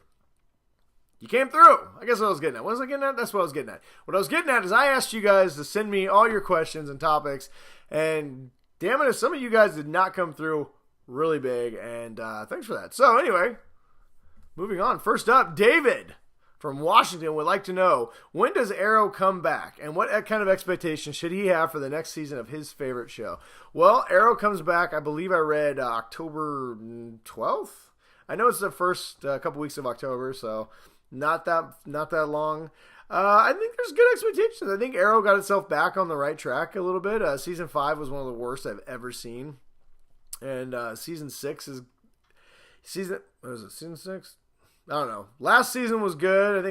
You came through. I guess what I was getting at. What was I getting at? That's what I was getting at. What I was getting at is I asked you guys to send me all your questions and topics, and damn it, if some of you guys did not come through really big, and thanks for that. So anyway, moving on. First up, David from Washington would like to know, when does Arrow come back? And what kind of expectations should he have for the next season of his favorite show? Well, Arrow comes back, I believe I read October 12th? I know it's the first couple weeks of October, so not that long. I think there's good expectations. I think Arrow got itself back on the right track a little bit. Season 5 was one of the worst I've ever seen. And Season 6 is... What is it, season 6? I don't know. Last season was good.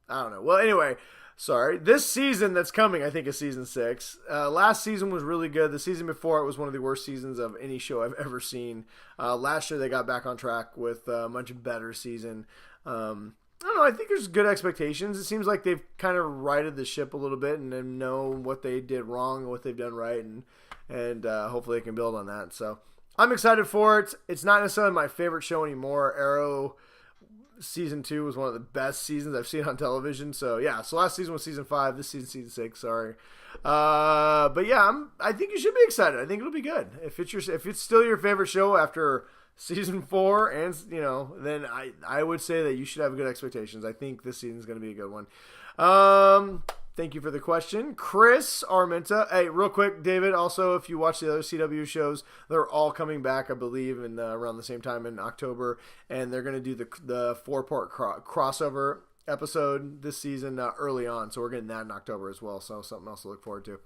I don't know. Well, anyway, sorry. This season that's coming, I think, is season 6. Last season was really good. The season before it was one of the worst seasons of any show I've ever seen. Last year they got back on track with a much better season. I don't know. I think there's good expectations. It seems like they've kind of righted the ship a little bit and then know what they did wrong and what they've done right, and hopefully they can build on that. So I'm excited for it. It's not necessarily my favorite show anymore. Arrow season 2 was one of the best seasons I've seen on television. So yeah, so last season was season 5. This season, season 6. Sorry, but yeah, I think you should be excited. I think it'll be good. If it's still your favorite show after season 4, and then I would say that you should have good expectations. I think this season is going to be a good one. Thank you for the question, Chris Armenta. Hey, real quick, David, also, if you watch the other CW shows, they're all coming back, I believe, in around the same time in October, and they're going to do the 4-part crossover episode this season early on, so we're getting that in October as well, so something else to look forward to.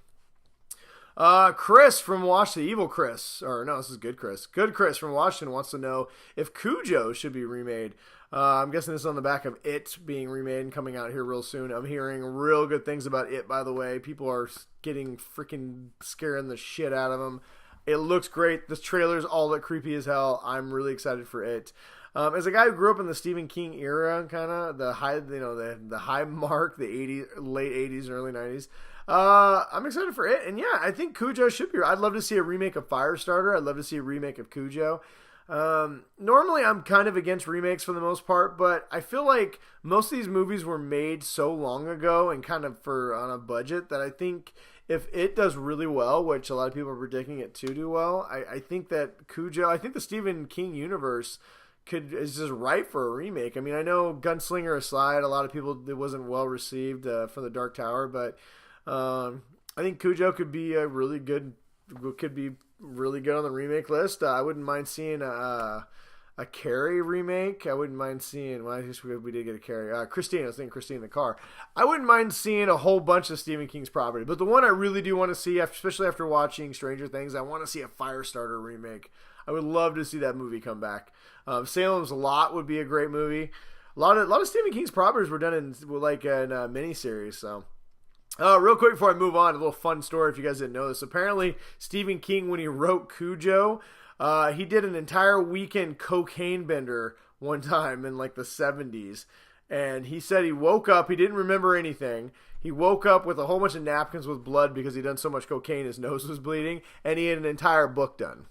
Chris from Washington, evil Chris, or no, this is good Chris. Good Chris from Washington wants to know if Cujo should be remade. I'm guessing this is on the back of It being remade and coming out here real soon. I'm hearing real good things about It, by the way. People are getting freaking scaring the shit out of them. It looks great. This trailer's all that creepy as hell. I'm really excited for It. As a guy who grew up in the Stephen King era, kind of the high mark, the late 80s and early 90s. I'm excited for It, and yeah, I think Cujo should be. I'd love to see a remake of Firestarter. I'd love to see a remake of Cujo. Normally I'm kind of against remakes for the most part, but I feel like most of these movies were made so long ago and kind of on a budget that I think if it does really well, which a lot of people are predicting it to do well, I think that the Stephen King universe is just ripe for a remake. I mean, I know Gunslinger aside, a lot of people, it wasn't well received for The Dark Tower, but I think Cujo could be really good on the remake list. I wouldn't mind seeing a Carrie remake. I wouldn't mind seeing, well, I guess we did get a Carrie. Christine, I was thinking Christine in the Car. I wouldn't mind seeing a whole bunch of Stephen King's property, but the one I really do want to see, especially after watching Stranger Things, I want to see a Firestarter remake. I would love to see that movie come back. Salem's Lot would be a great movie. A lot of Stephen King's properties were done in a miniseries, so. Real quick before I move on, a little fun story if you guys didn't know this. Apparently, Stephen King, when he wrote Cujo, he did an entire weekend cocaine bender one time in like the 70s. And he said he woke up, he didn't remember anything. He woke up with a whole bunch of napkins with blood because he'd done so much cocaine his nose was bleeding. And he had an entire book done,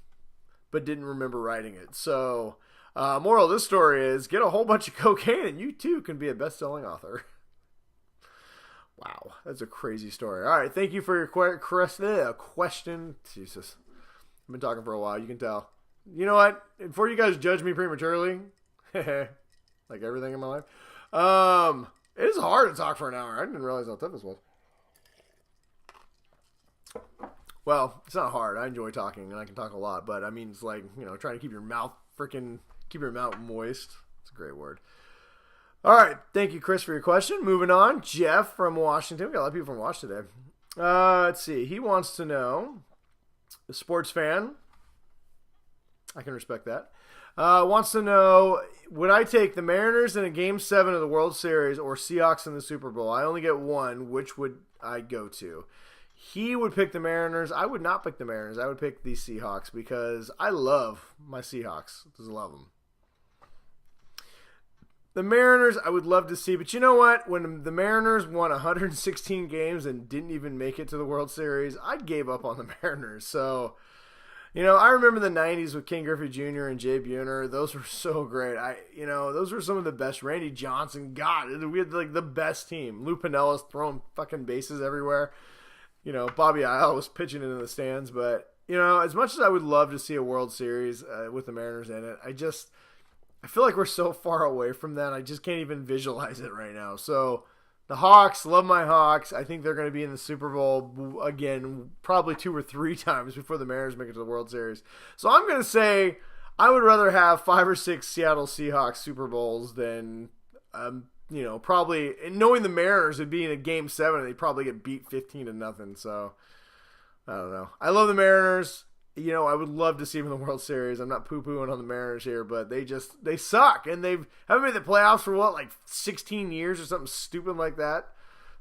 but didn't remember writing it. So, moral of this story is get a whole bunch of cocaine and you too can be a best-selling author. Wow, that's a crazy story. All right, thank you for your question. Jesus, I've been talking for a while. You can tell. You know what? Before you guys judge me prematurely, like everything in my life, it is hard to talk for an hour. I didn't realize how tough this was. Well, it's not hard. I enjoy talking, and I can talk a lot. But I mean, it's like trying to keep your mouth moist. It's a great word. All right. Thank you, Chris, for your question. Moving on. Jeff from Washington. We got a lot of people from Washington today. Let's see. He wants to know, a sports fan. I can respect that. Wants to know, would I take the Mariners in a Game 7 of the World Series or Seahawks in the Super Bowl? I only get one. Which would I go to? He would pick the Mariners. I would not pick the Mariners. I would pick the Seahawks because I love my Seahawks. Just love them. The Mariners, I would love to see, but you know what? When the Mariners won 116 games and didn't even make it to the World Series, I gave up on the Mariners. So, I remember the 90s with Ken Griffey Jr. and Jay Buhner. Those were so great. Those were some of the best. Randy Johnson, God, we had like the best team. Lou Pinellas throwing fucking bases everywhere. Bobby Isle was pitching into the stands, but, as much as I would love to see a World Series with the Mariners in it, I feel like we're so far away from that. I just can't even visualize it right now. So the Hawks, love my Hawks. I think they're going to be in the Super Bowl again, probably 2 or 3 times before the Mariners make it to the World Series. So I'm going to say I would rather have 5 or 6 Seattle Seahawks Super Bowls than, probably, and knowing the Mariners would be in a Game 7 and they'd probably get beat 15-0. So I don't know. I love the Mariners. I would love to see them in the World Series. I'm not poo-pooing on the Mariners here, but they suck. And they haven't made the playoffs for, like 16 years or something stupid like that.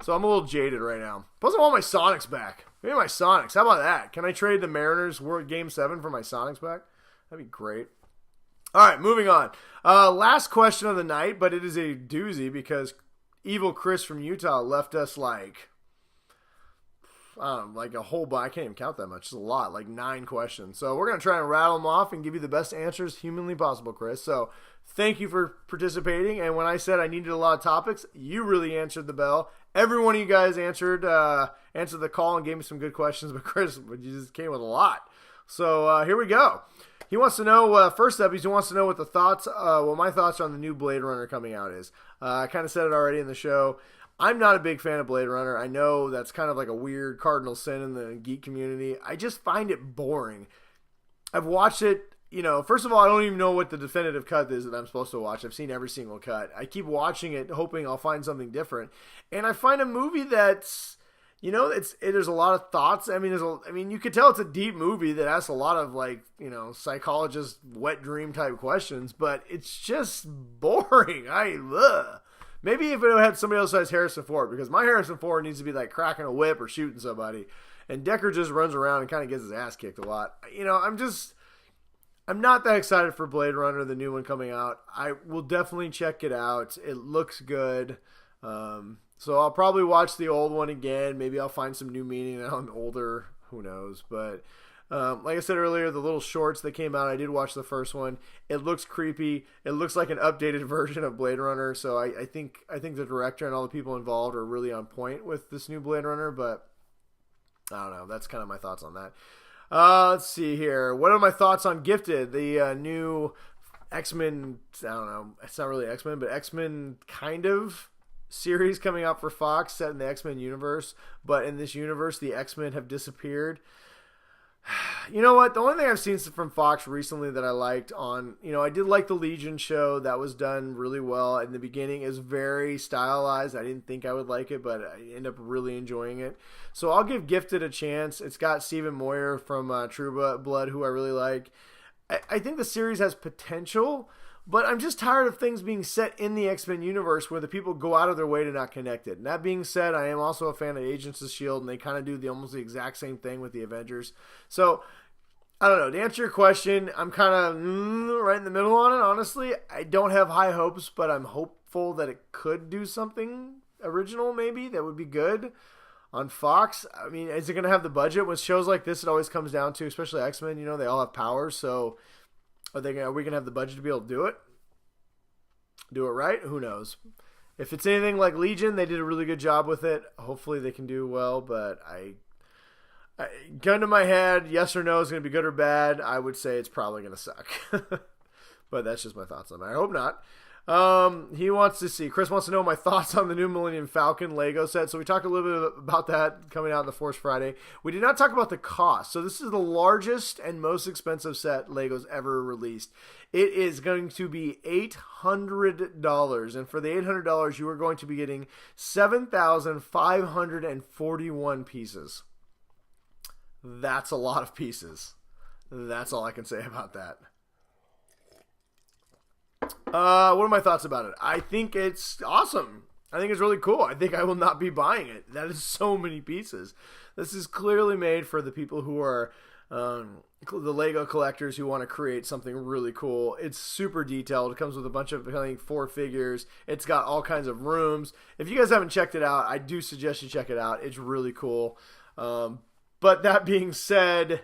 So I'm a little jaded right now. Plus, I want my Sonics back. Maybe my Sonics. How about that? Can I trade the Mariners Game 7 for my Sonics back? That'd be great. All right, moving on. Last question of the night, but it is a doozy because Evil Chris from Utah left us like a whole bunch. I can't even count that much. It's a lot, like 9 questions. So we're going to try and rattle them off and give you the best answers humanly possible, Chris. So thank you for participating. And when I said I needed a lot of topics, you really answered the bell. Every one of you guys answered the call and gave me some good questions, but Chris, you just came with a lot. So here we go. He wants to know, first up, he wants to know what my thoughts on the new Blade Runner coming out is. I kind of said it already in the show. I'm not a big fan of Blade Runner. I know that's kind of like a weird cardinal sin in the geek community. I just find it boring. I've watched it, first of all, I don't even know what the definitive cut is that I'm supposed to watch. I've seen every single cut. I keep watching it, hoping I'll find something different. And I find a movie that's, there's a lot of thoughts. I mean, you could tell it's a deep movie that asks a lot of psychologist wet dream type questions, but it's just boring. Maybe if it had somebody else besides Harrison Ford, because my Harrison Ford needs to be like cracking a whip or shooting somebody, and Decker just runs around and kind of gets his ass kicked a lot. I'm not that excited for Blade Runner, the new one coming out. I will definitely check it out. It looks good. So I'll probably watch the old one again. Maybe I'll find some new meaning now I'm older. Who knows? But like I said earlier, the little shorts that came out, I did watch the first one. It looks creepy. It looks like an updated version of Blade Runner. So I think the director and all the people involved are really on point with this new Blade Runner. But I don't know. That's kind of my thoughts on that. Let's see here. What are my thoughts on Gifted, the new X-Men? I don't know. It's not really X-Men, but X-Men kind of series coming out for Fox set in the X-Men universe. But in this universe, the X-Men have disappeared. You know what? The only thing I've seen from Fox recently that I liked I did like the Legion show. That was done really well. In the beginning, is very stylized. I didn't think I would like it, but I ended up really enjoying it. So I'll give Gifted a chance. It's got Stephen Moyer from True Blood, who I really like. I think the series has potential, but I'm just tired of things being set in the X-Men universe where the people go out of their way to not connect it. And that being said, I am also a fan of Agents of S.H.I.E.L.D., and they kind of do almost the exact same thing with the Avengers. So, I don't know. To answer your question, I'm kind of right in the middle on it, honestly. I don't have high hopes, but I'm hopeful that it could do something original, maybe, that would be good on Fox. I mean, is it going to have the budget? With shows like this, it always comes down to, especially X-Men, they all have powers, so are we going to have the budget to be able to do it? Do it right? Who knows? If it's anything like Legion, they did a really good job with it. Hopefully they can do well, but gun to my head, yes or no is going to be good or bad. I would say it's probably going to suck. But that's just my thoughts on it. I hope not. Chris wants to know my thoughts on the new Millennium Falcon Lego set. So we talked a little bit about that coming out in the Force Friday. We did not talk about the cost. So this is the largest and most expensive set Lego's ever released. It is going to be $800. And for the $800, you are going to be getting 7,541 pieces. That's a lot of pieces. That's all I can say about that. What are my thoughts about it? I think it's awesome. I think it's really cool. I think I will not be buying it. That is so many pieces. This is clearly made for the people who are the Lego collectors who want to create something really cool. It's super detailed. It comes with a bunch of, I think, 4 figures. It's got all kinds of rooms. If you guys haven't checked it out, I do suggest you check it out. It's really cool. But that being said,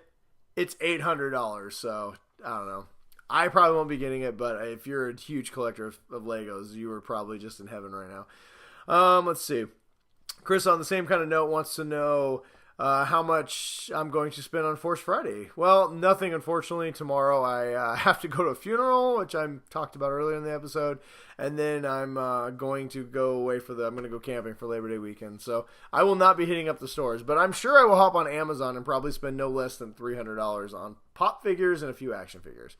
it's $800. So, I don't know. I probably won't be getting it, but if you're a huge collector of Legos, you are probably just in heaven right now. Let's see. Chris, on the same kind of note, wants to know how much I'm going to spend on Force Friday. Well, nothing, unfortunately. Tomorrow I have to go to a funeral, which I talked about earlier in the episode, and then I'm going to go away I'm going to go camping for Labor Day weekend. So I will not be hitting up the stores, but I'm sure I will hop on Amazon and probably spend no less than $300 on pop figures and a few action figures.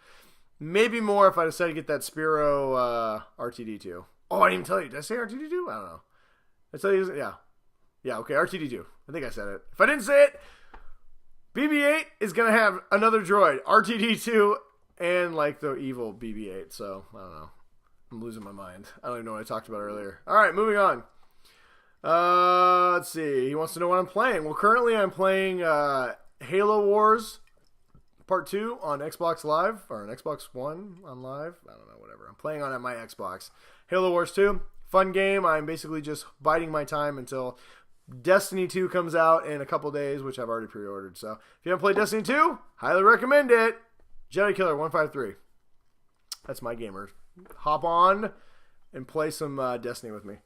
Maybe more if I decide to get that Spiro RTD2. Oh, I didn't even tell you. Did I say RTD2? I don't know. Did I tell you? Yeah. Yeah, okay, RTD2. I think I said it. If I didn't say it, BB-8 is going to have another droid, RTD2, and like the evil BB-8. So, I don't know. I'm losing my mind. I don't even know what I talked about earlier. All right, moving on. Let's see. He wants to know what I'm playing. Well, currently I'm playing Halo Wars Part 2 on Xbox Live, or on Xbox One on Live. I don't know, whatever. I'm playing on at my Xbox. Halo Wars 2, fun game. I'm basically just biding my time until Destiny 2 comes out in a couple days, which I've already pre-ordered. So if you haven't played Destiny 2, highly recommend it. Jedi Killer 153. That's my gamer. Hop on and play some Destiny with me.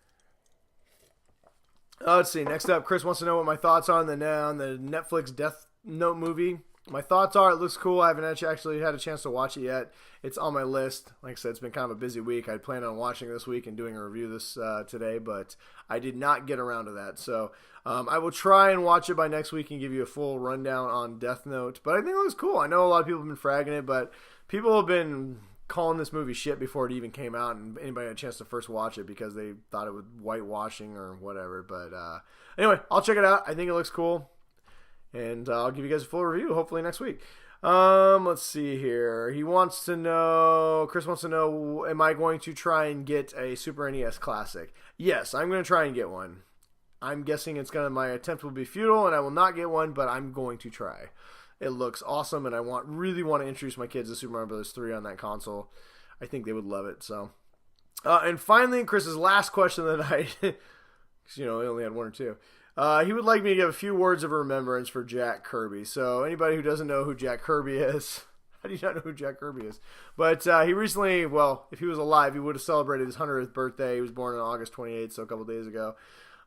Let's see. Next up, Chris wants to know what my thoughts are on the Netflix Death Note movie. My thoughts are, it looks cool. I haven't actually had a chance to watch it yet. It's on my list. Like I said, it's been kind of a busy week. I planned on watching this week and doing a review this today, but I did not get around to that. So I will try and watch it by next week and give you a full rundown on Death Note. But I think it looks cool. I know a lot of people have been fragging it, but people have been calling this movie shit before it even came out, and anybody had a chance to first watch it because they thought it was whitewashing or whatever. But anyway, I'll check it out. I think it looks cool, and I'll give you guys a full review hopefully next week. Let's see here. Chris wants to know, am I going to try and get a Super NES Classic? Yes, I'm going to try and get one. I'm guessing my attempt will be futile and I will not get one, but I'm going to try. It looks awesome, and I really want to introduce my kids to Super Mario Bros. 3 on that console. I think they would love it. So, and finally, Chris's last question of the night, because he only had one or two. He would like me to give a few words of remembrance for Jack Kirby. So, anybody who doesn't know who Jack Kirby is, how do you not know who Jack Kirby is? But he recently, if he was alive, he would have celebrated his 100th birthday. He was born on August 28th, so a couple days ago.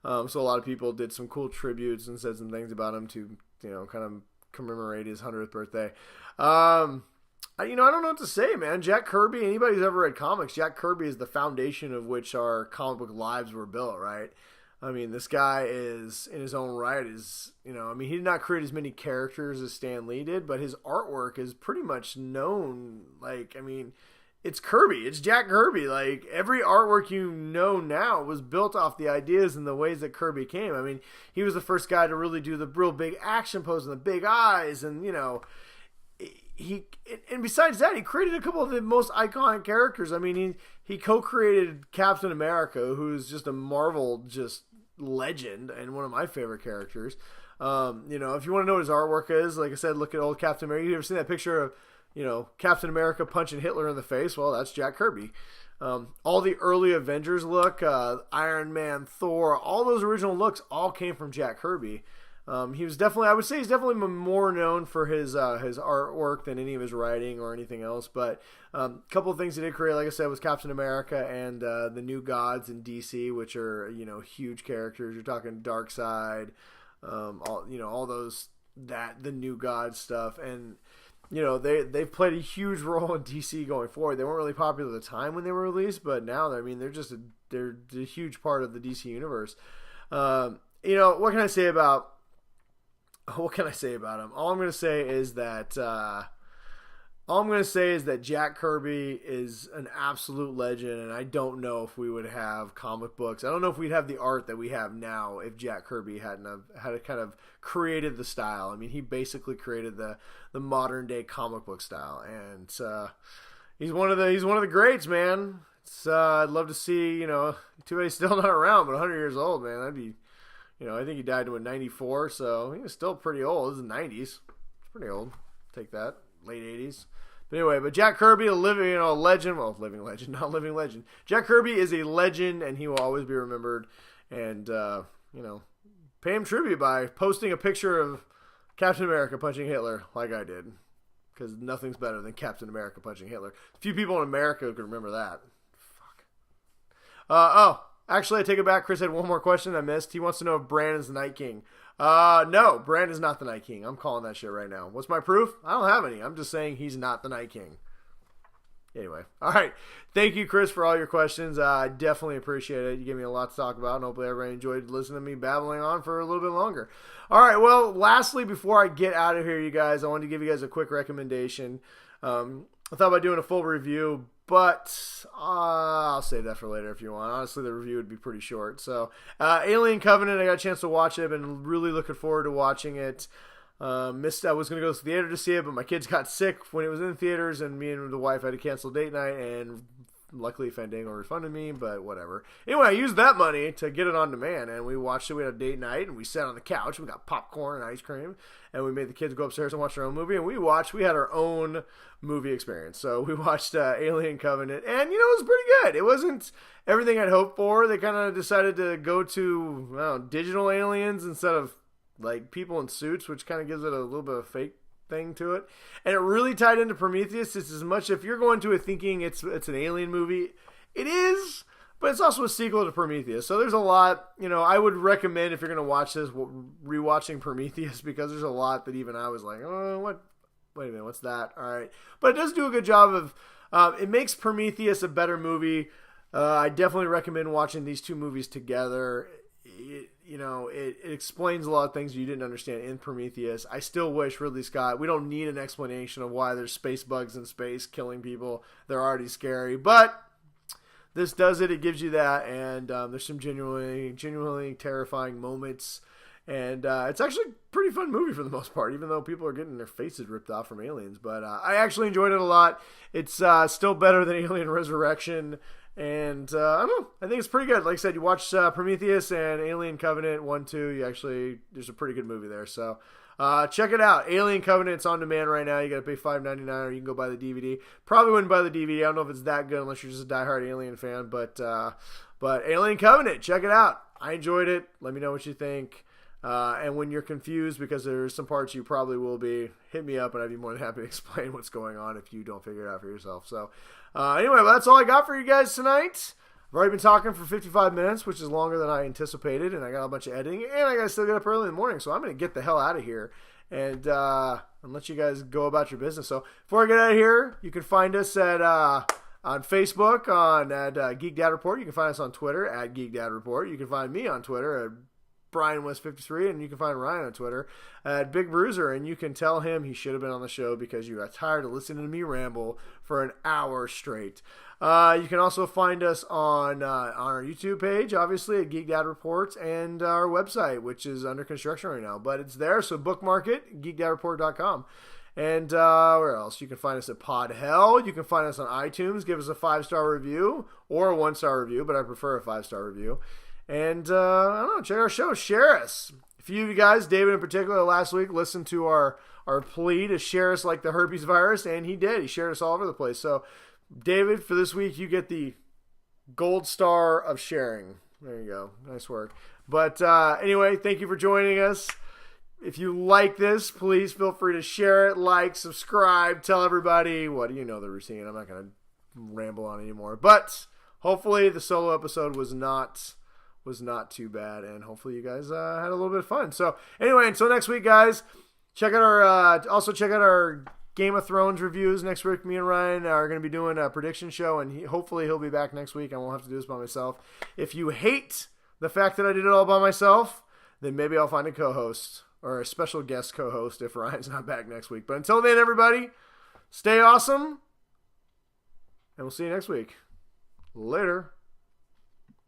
So a lot of people did some cool tributes and said some things about him to, kind of commemorate his 100th birthday. I don't know what to say, man. Jack Kirby, anybody who's ever read comics, Jack Kirby is the foundation of which our comic book lives were built, right? I mean, this guy is, in his own right, he did not create as many characters as Stan Lee did, but his artwork is pretty much known. It's Kirby. It's Jack Kirby. Like, every artwork now was built off the ideas and the ways that Kirby came. I mean, he was the first guy to really do the real big action pose and the big eyes. And, and besides that, he created a couple of the most iconic characters. I mean, he co-created Captain America, who's just a Marvel legend and one of my favorite characters. If you want to know what his artwork is, like I said, look at old Captain America. You ever seen that picture of Captain America punching Hitler in the face? Well, that's Jack Kirby. All the early Avengers look, Iron Man, Thor, all those original looks all came from Jack Kirby. He's definitely more known for his artwork than any of his writing or anything else. But a couple of things he did create, like I said, was Captain America and the New Gods in DC, which are huge characters. You're talking Darkseid, all those the New Gods stuff, and they've played a huge role in DC going forward. They weren't really popular at the time when they were released, but now they're a huge part of the DC universe. What can I say about him? All I'm going to say is that Jack Kirby is an absolute legend, and I don't know if we would have comic books. I don't know if we'd have the art that we have now if Jack Kirby hadn't had kind of created the style. I mean, he basically created the modern day comic book style, and he's one of the greats, man. I'd love to see, too bad he's still not around, but 100 years old, man. That'd be, I think he died in 94, so he was still pretty old. This is the 90s. It's pretty old. Take that. Late 80s. But anyway, Jack Kirby, a living, legend. Well, living legend, not living legend. Jack Kirby is a legend, and he will always be remembered. And, pay him tribute by posting a picture of Captain America punching Hitler like I did. Because nothing's better than Captain America punching Hitler. A few people in America could remember that. Fuck. Actually, I take it back. Chris had one more question I missed. He wants to know if Bran is the Night King. No, Bran is not the Night King. I'm calling that shit right now. What's my proof? I don't have any. I'm just saying he's not the Night King. Anyway. All right. Thank you, Chris, for all your questions. I definitely appreciate it. You gave me a lot to talk about, and hopefully everybody enjoyed listening to me babbling on for a little bit longer. All right. Well, lastly, before I get out of here, you guys, I wanted to give you guys a quick recommendation. I thought about doing a full review, but I'll save that for later if you want. Honestly, the review would be pretty short. So, Alien Covenant, I got a chance to watch it. I've been really looking forward to watching it. I was going to go to the theater to see it, but my kids got sick when it was in the theaters, and me and the wife had to cancel date night, and luckily Fandango refunded me, but whatever. Anyway, I used that money to get it on demand, and we watched it. We had a date night, and we sat on the couch. We got popcorn and ice cream, and we made the kids go upstairs and watch their own movie, and we had our own movie experience. So we watched Alien Covenant, and, it was pretty good. It wasn't everything I'd hoped for. They kind of decided to go to digital aliens instead of like people in suits, which kind of gives it a little bit of fake thing to it. And it really tied into Prometheus. It's as much, if you're going to it thinking it's an alien movie, it is, but it's also a sequel to Prometheus. So there's a lot, I would recommend, if you're going to watch this, rewatching Prometheus, because there's a lot that even I was like, oh, what? Wait a minute, what's that? All right. But it does do a good job of, it makes Prometheus a better movie. I definitely recommend watching these two movies together. It explains a lot of things you didn't understand in Prometheus. I still wish Ridley Scott, we don't need an explanation of why there's space bugs in space killing people. They're already scary. But this does it. It gives you that. And there's some genuinely terrifying moments. And it's actually a pretty fun movie for the most part, even though people are getting their faces ripped off from aliens. But I actually enjoyed it a lot. It's still better than Alien Resurrection. And I don't know. I think it's pretty good. Like I said, you watch Prometheus and Alien Covenant 1, 2. There's a pretty good movie there. So check it out. Alien Covenant, it's on demand right now. You got to pay $5.99, or you can go buy the DVD. Probably wouldn't buy the DVD. I don't know if it's that good unless you're just a diehard Alien fan. But Alien Covenant, check it out. I enjoyed it. Let me know what you think. And when you're confused, because there's some parts you probably will be, hit me up and I'd be more than happy to explain what's going on if you don't figure it out for yourself. So anyway, well, that's all I got for you guys tonight. I've already been talking for 55 minutes, which is longer than I anticipated, and I got a bunch of editing, and I got to still get up early in the morning, so I'm going to get the hell out of here and let you guys go about your business. So before I get out of here, you can find us at on Facebook at Geek Dad Report. You can find us on Twitter at Geek Dad Report. You can find me on Twitter at Brian West 53, and you can find Ryan on Twitter at Big Bruiser, and you can tell him he should have been on the show because you got tired of listening to me ramble for an hour straight. You can also find us on our YouTube page, obviously, at Geek Dad Reports, and our website, which is under construction right now, but it's there, so bookmark it, geekdadreport.com. And where else? You can find us at Pod Hell. You can find us on iTunes. Give us a 5-star review or a 1-star review, but I prefer a 5-star review. And, I don't know, check our show, share us. A few of you guys, David in particular, last week, listened to our plea to share us like the herpes virus, and he did. He shared us all over the place. So, David, for this week, you get the gold star of sharing. There you go. Nice work. But, anyway, thank you for joining us. If you like this, please feel free to share it, like, subscribe, tell everybody. What do you know the routine? I'm not going to ramble on anymore. But, hopefully, the solo episode was not too bad, and hopefully you guys had a little bit of fun. So anyway, until next week, guys, check out our Game of Thrones reviews next week. Me and Ryan are going to be doing a prediction show, and hopefully he'll be back next week. I won't have to do this by myself. If you hate the fact that I did it all by myself, then maybe I'll find a co-host or a special guest co-host if Ryan's not back next week. But until then, everybody, stay awesome, and we'll see you next week. Later.